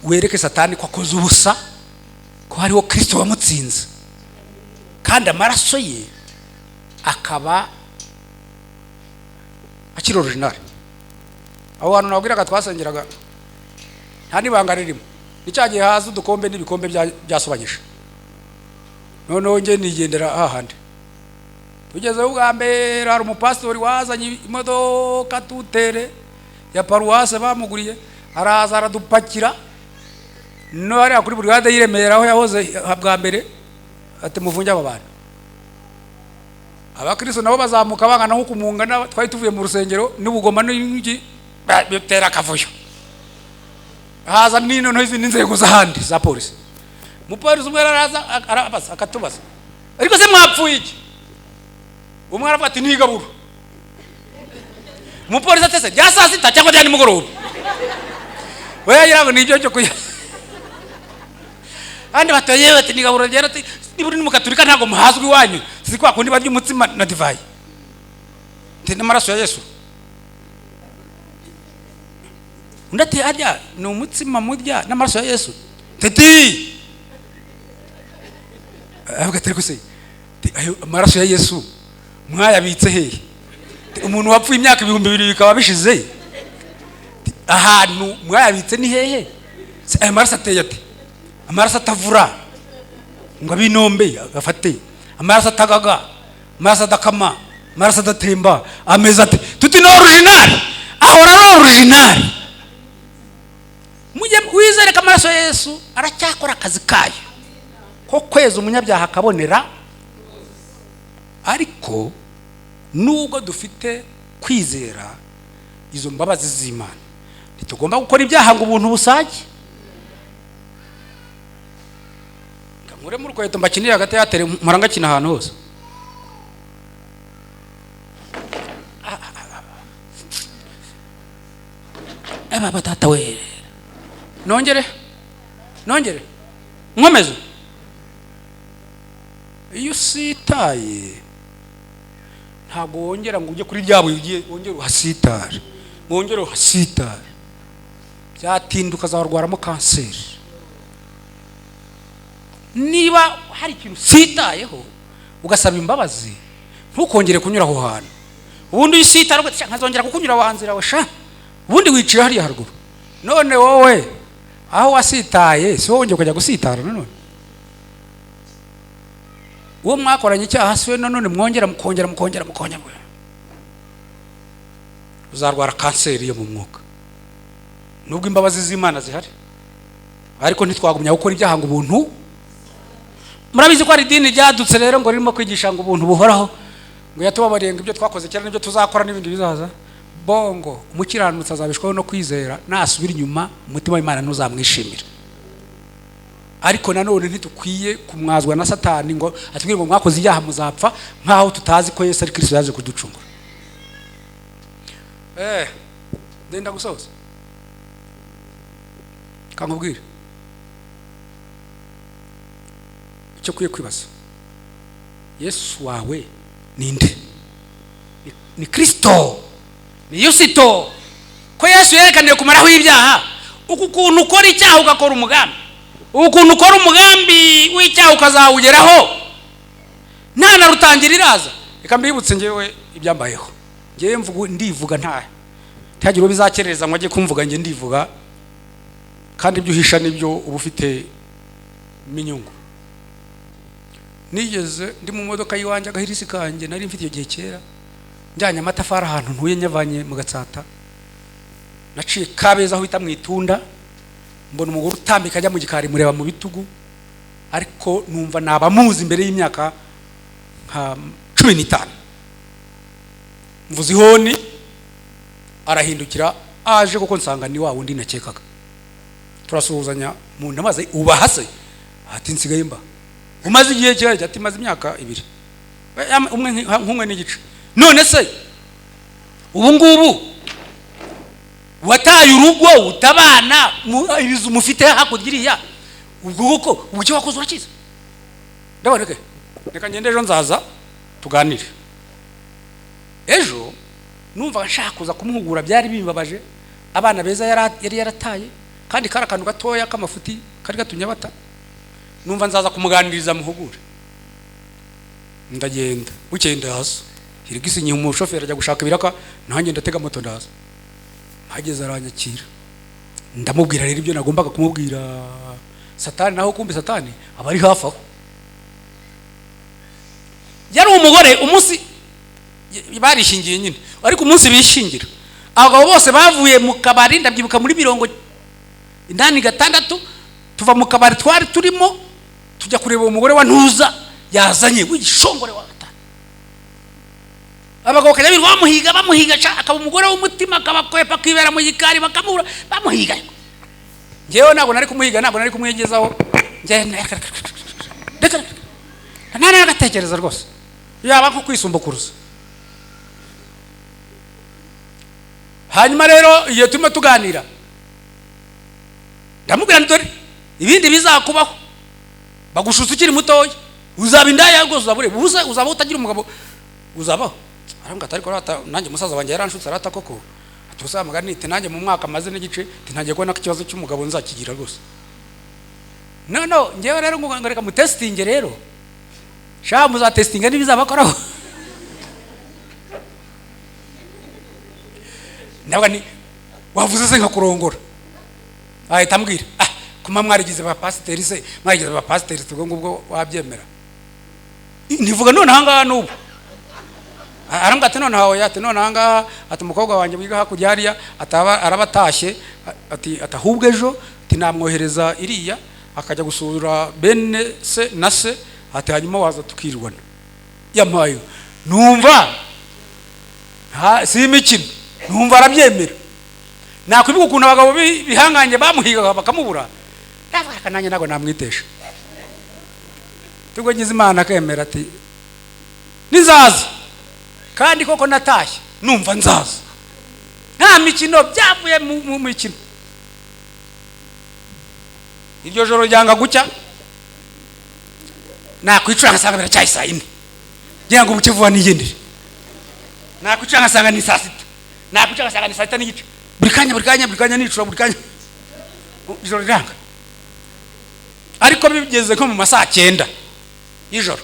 wereke Satani ko akoze ubusa, ko hariho Kristo wamutsinze kandi amaraso ye akaba akiri original. Aho hantu nabwiraga twasengeraga nta nibanga ririmo, nicyagiye haza udukombe n'ibikombe byasobanyije, noneho nge nigendera hahandi tugezeho ubwa mbere hari umupasitori wazanye imodoka tutere ya paruwase bamuguriye, araza aradupakira no hariya kuri burigade y'Iremera aho yahoze bwa mbere, ati muvunje aba bantu. Abakristo nabo bazamuka bangana nko kumungana, twari tuvuye mu rusengero n'ubugoma n'ingi bitera akavuyo. Haza nino n'izindi nzego z'ahandi za polisi. Umupolisi umwe araza arabaza akatubaza, ariko se mwapfuye iki? Umwe aravuga ati nigaburo. Umupolisi atese bya saa sita cyangwa bya nimugoroba. We yirago nibyo cyo kuya. Andi batoye bati nigaburo rero ati niburi n'umukaturika ntago muhazwi wanyu. Sizi kwa kundi barya umutsima na divayi. Tende maraso ya Yesu. Ndati ajya ni umutsima murya n'amaraso ya Yesu. Teti. Avuga tari kuse. Ayo amaraso ya Yesu mwayabitse hehe? Umuntu wapfuye imyaka 2000 bikaba bishize. Ahantu mwayabitse ni hehe? Ayo maraso ateye ate? Amaraso atavura. Ngo abinombe agafate. Amaraso atagaga. Amaraso adakama. Amaraso adatemba. Ameza ate. Tuti no original. Ahora no original. Mujye wizere ko amaraso ya Yesu aracyakora akazi kayo ko kweza umunyabyaha akabonera. Ariko nubwo dufite kwizera izo mbabazi z'Imana, ntitugomba gukora ibyaha ngo ubuntu busage. Kamure mu rukweto mbakinira hagati yatere muranga kina ahantu hose. Aba batata we nongere nkomeze. Iyo usitaye ntago wongera ngo ujye kuri byabo ugiye wongera uhasitare, wongera uhasitare, byatinduka zawarwaramo kanseri. Niba hari ikintu sitayeho ugasaba imbabazi, ntukongere kunyura aho hantu. Ubundi usitare ugatya nkazongera kukunyura wahanzira washa, ubundi wicira hari haruguru. None wowe aho wasitaye si wongeye kujya gusitara nanone. Uwo mwakoranye icyaha siwe nanone mwongera mukongera uzarwara kanseri yo mu mwuka. Nubwo imbabazi z'Imana zihari, ariko ntitwagumya gukora ibyaha ngo ubuntu. Murabizi ko ari dini ryadutse rero ngo ririmo kwigisha ngo ubuntu buhoraho, ngo yatubabarenga ibyo twakoze cyane n'ibyo tuzakora n'ibindi bizaza. Bongo umukiranutsi azabishwaho no kwizera, nasubira inyuma umutima w'Imana ntuzamwishimira. Ariko nanone ntitukwiye kumwazwa na Satani ngo atubwire ngo mwakoze ibyaha muzapfa, nkaho tutazi ko Yesu ari Kristo yaje kuducungura. Ndenda gusoza kamubwire icyo kwiye kwibaza, Yesu wawe ninde? Ni Kristo, ni Yusito. Ko Yesu yerekaniye kumaraho ibyaha, uku kuntu ukora icyaha ugakora umugambi, ukuntu ukora umugambi w'icyaha ukazawugeraho, nta na rutangira iraza. Reka mbibutse ngewe ibyambayeho. Ngewe ndivuga ntagira bizakerereza ngo ajye kumvuga nge ndivuga, kandi ibyo uhisha nibyo uba ufite minyungu. Nigeze ndi mu modoka yiwanje agahirisi kanje nari mfite iyo gihe kera, njyanye amatafari ahantu ntuye nyavanye mu Gatsata, naciye Kabeza aho bita mu Itunda, mbona umugore utambika ajya mu gikari mureba mu bitugu, ariko numva nabamuzi imbere y'imyaka nka 15. Mvuze ihoni arahindukira aje kuko nsanga ni wa wundi nakekaga. Turasuhuzanya mu ndamaze ubahase, ati nsigaye mba umaze igihe cyari ati maze imyaka 2 umwe n'igice. None se ubu ngubu wataye urugo utabana ibizu mufite hakugiriya ubwo uko ubucyo wakoze urakiza. Ndaboneke reka ngende ejo nzaza tuganire. Ejo numva nshaka kuza kumuhugura, byari bibabaje. Abana beza yari yarataye, kandi karakantu gatoya kamafuti kari gatumye bata. Numva nzaza kumuganiriza muhugure. Ndagenda bukenda hasi, hirigise nyi umushoferi ajya gushaka ibiraka, nanjye ndatega moto ndaza. Hageze aranyakira, ndamubwira rero ibyo nagombaga kumubwira. Satani naho kumbe Satani abari hafi aho. yari umugore umunsi barishingiye nyine, ariko umunsi bishingira abagabo bose bavuye mu kabari, ndabyibuka muri 86 tuva mu kabari twari turimo tujya kureba umugore wa Ntuza yazanye w'igishongore wa gatanu. Abagabo kajya bamuhiga akaba umugore w'umutima, akabakwepa kwibera mu gikari bakamura bamuhiga. Ngewe ntabwo nari kumuhiga, ntabwo nari kumwigezaho, nari nagatekereza rwose yaba nko kwisumbukuruza. Hanyuma rero iyo turimo tuganira ndamubwira ndore ibindi bizakubaho, bagushutse ukiri mutoya, uzaba indaya rwose, uzaba utagira umugabo, uzabaho. Arambwa atari ko nanjye musaza wanjye yaranshutse arata koko, atusa magana nite nanjye mu mwaka maze n'igice tinangiye kubona ko ikibazo cy'umugabo nzakigira rwose. No ngewe rero ngo reka mu testing rero, sha muza testing n'ibizabakoraho. Ndavuga ni wavuze se nkakurongora, ahita ambwira kuma mwarigize ba pasiteri se, mwarigize ba pasiteri tugo ngubwo wabyemera. Nivuga none hanga n'ubu arambwa ati none hawo yate none hanga ati umukobwa wanjye wiga hakujya hariya ataba arabatashye ati atahubwe ejo tinamwohereza iriya akajya gusura bene se na se, ati hanyuma waza tukirwana. Yamayo numva si imikino, numva arabyemera. Nakwibuka ukuntu abagabo bihanganye bamuhiga bakamubura, ndavuga nanjye nago namwitesha. Tugwe ngize Imana akemera ati nizaza, kandi koko natashye numva nzaza, nta mikino byavuye mu mikino. Iryo joro ryanga gucya nakwicura ngasanga biracyari saa 4, ngira ngo ubukivuwa nigendere. Nakwicura ngasanga ni saa 6, nakwicura ngasanga ni saa 6 n'igice, buri kanya nicura buri kanya. Ijoro ryanga, ariko bigeze nko mu masaha 9 y'ijoro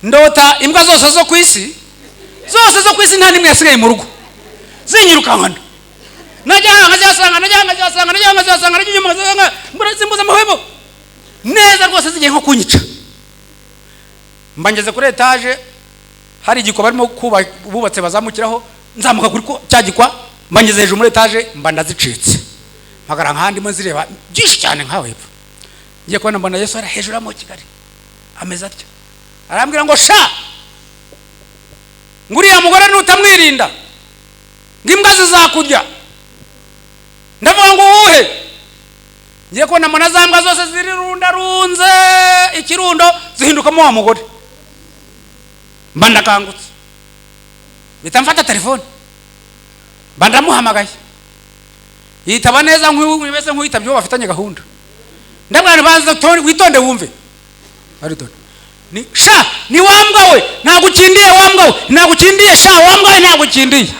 ndota imbwa zose zo kwisi nta nimwe yasigaye mu rugo zinyirukankana. Najyanga mbuza amahwemo neza rwose zigiye nko kunyica. Mbangeze kuri etage, hari igiko barimo bubatse bazamukiraho, nzamuka kuri cyagikwa, mbangeze hejuru muri etage mba ndazicitse, mpagara nkandi mo zireba byinshi cyane nkawe hepfo. Ngiye kubona mbona Yesu ari hejuru mu Kigali ameze atyo, arambwira ngo sha nguriya mugore nutamwirinda ngimbwa zizakurya. Ndavuga ngo uhe, ngiye kubona mbona zambwa zose ziri rundarunze ikirundo zihindukamo wa mugore. Mba ndakangutse bita mfata telefone mba ndamuhamagaye, yitaba neza nk'ubese nk'uyitabye bafitanye gahunda. Ndabwana banza witonde wumve, aritonde ni sha ni wambwa we nagukindiye, wambwa we nagukindiye, sha wambwa we nagukindiye,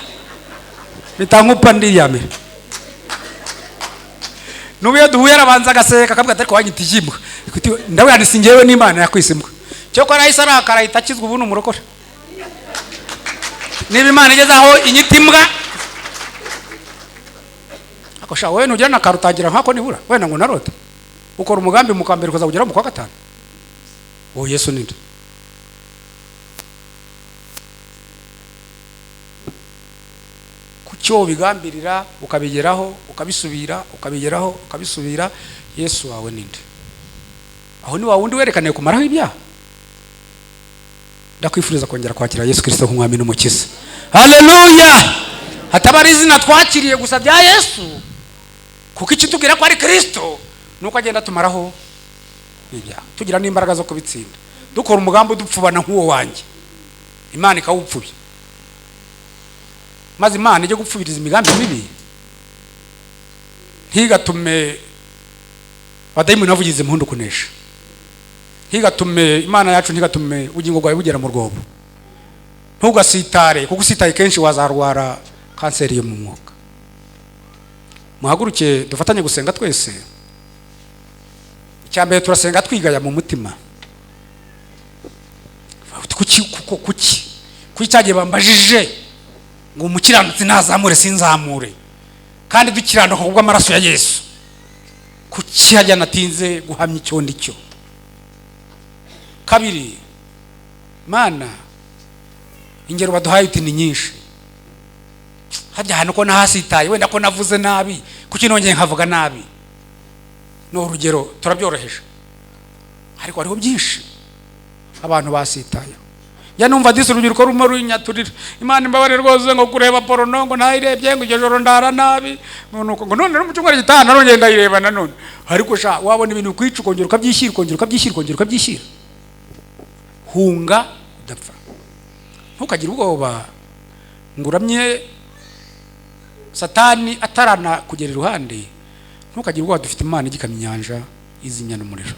bitankupa ndiyame. Nubiye duhuye arabanza gaseka kabwa atari kwanyita ijimbwa, ndabwana singewe n'Imana yakwisimbwa cyo ko arahise arakara itakizwe ubu n'umurokora. Niba Imana igeze aho inyitimbwa ako sha wewe nugira na karutangira nkako nibura wenda ngo narote ukora umugambi mukambere kuza kugera mu kwa gatanu. Yesu ninde kucyo bigambirira ukabigeraho ukabisubira Yesu wawe ninde? Aho ni wa wundi werekaniye kumaraho ibyaha. Ndakwifuriza kongera kwakira Yesu Kristo nk'umwami n'umukiza. Haleluya! Hatabari izina twakiriye gusa bya Yesu, kuko ikitubwira ko ari Kristo nuko agenda tumaraho ibyaha, tugira n'imbaraga zo kubitsinda. Dukora umugambi dupfubana nk'uwo wanjye, Imana ikawupfubya, maze Imana ijye gupfubiriza imigambi mibi, ntigatume abadayimoni bavugize impundu kunesha, ntigatume Imana yacu, ntigatume ubugingo bwawe bugera mu rwobo. Ntugasitare, kuko usitaye kenshi wazarwara kanseri yo mu mwuka. Muhaguruke dufatanye gusenga twese. Icyambere turasenga twigaya mu mutima. Kuki cyagiye bambajije ngo umukiranutsi nazamure sinzamure, kandi dukiranuka kubwo amaraso ya Yesu. Kuki hajya natinze guhamya icyo ndicyo? kabiri, mana ingero baduhaye uti ni nyinshi, hajya hano ko nahasitaye, wenda ko navuze nabi, kuki nongeye nkavuga nabi, no urugero turabyoroheje, ariko hariho byinshi abantu basitaye. Ya numva disi urubyiruko rumwe runyaturira, Imana imbabare rwose ngo kureba porono ngo ntayirebye ngo iryo joro ndara nabi, nuko ngo none mu cyumweru gitaha narongeye ndayireba nanone. Ariko sha wabona ibintu kwica ukongera ukabyishyira, hunga udapfa. Ntukagire ubwoba nguramye Satani atarana kugera iruhande, ntukagire ubwoba, dufite Imana igikamya inyanja izimya n'umuriro.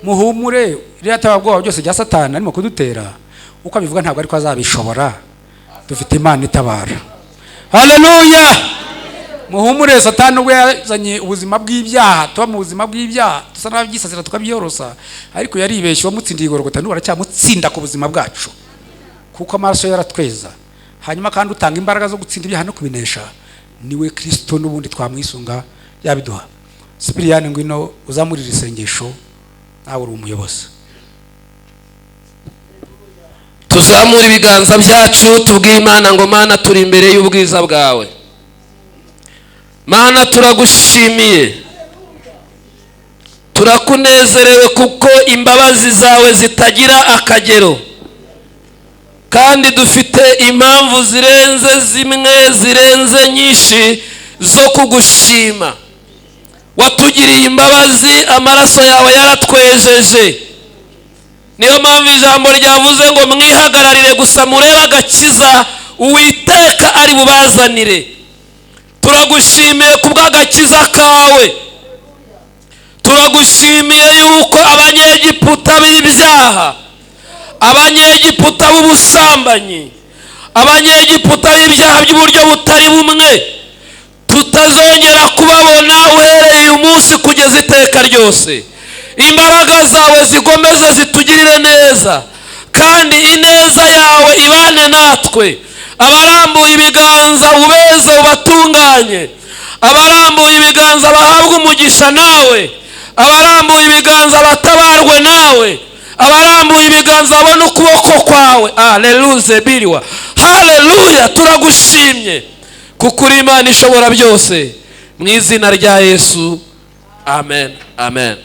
Muhumure, rero atababwoba byose bya Satani arimo kudutera, uko abivuga ntabwo ariko azabishobora, dufite Imana itabara. Haleluya! Muhumure, Satani ubwo yazanye ubuzima bw'ibyaha, tuba mu buzima bw'ibyaha dusa n'ababyisasira tukabyorosa, ariko yaribeshye wamutsindiye Golgotha n'ubu aracyamutsinda ku buzima bwacu, kuko amaraso yaratweza. Hanyuma kandi utanga imbaraga zo gutsinda ibyaha no kubinesha niwe Kristo, n'ubundi twamwisunga yabiduha. Sipiriyani ngwino uzamurira isengesho, nawe uri umuyobozi. Tuzamura ibiganza byacu tubwire Imana ngo Mana turi imbere y'ubwiza bwawe. Mana turagushimiye, turakunezerewe kuko imbabazi zawe zitagira akagero, kandi dufite impamvu zirenze nyinshi zo kugushima. Watugiriye imbabazi, amaraso yawe yaratwejeje. Niyo mpamvu ijambo ryavuze ngo mwihagararire gusa murebe agakiza Uwiteka ari bubazanire. Turagushimiye kubw'agakiza kawe, turagushimiye yuko abanyegiputa b'ibyaha, abanyegiputa b'ubusambanyi, abanyegiputa b'ibyaha by'uburyo butari bumwe, tutazongera kubabona uhereye uyu munsi kugeza iteka ryose. Imbaraga zawe zigomeze zitugirire neza, kandi ineza yawe ibane natwe. Abarambuye ibiganza ubeze ubatunganye, abarambuye ibiganza bahabwe umugisha nawe, abarambuye ibiganza batabarwe nawe, abarambuye ibiganza babone ukuboko kwawe. Haleluya biriwa, haleluya. Turagushimye kuko uri Imana ishobora byose, mu izina rya Yesu, amen, amen.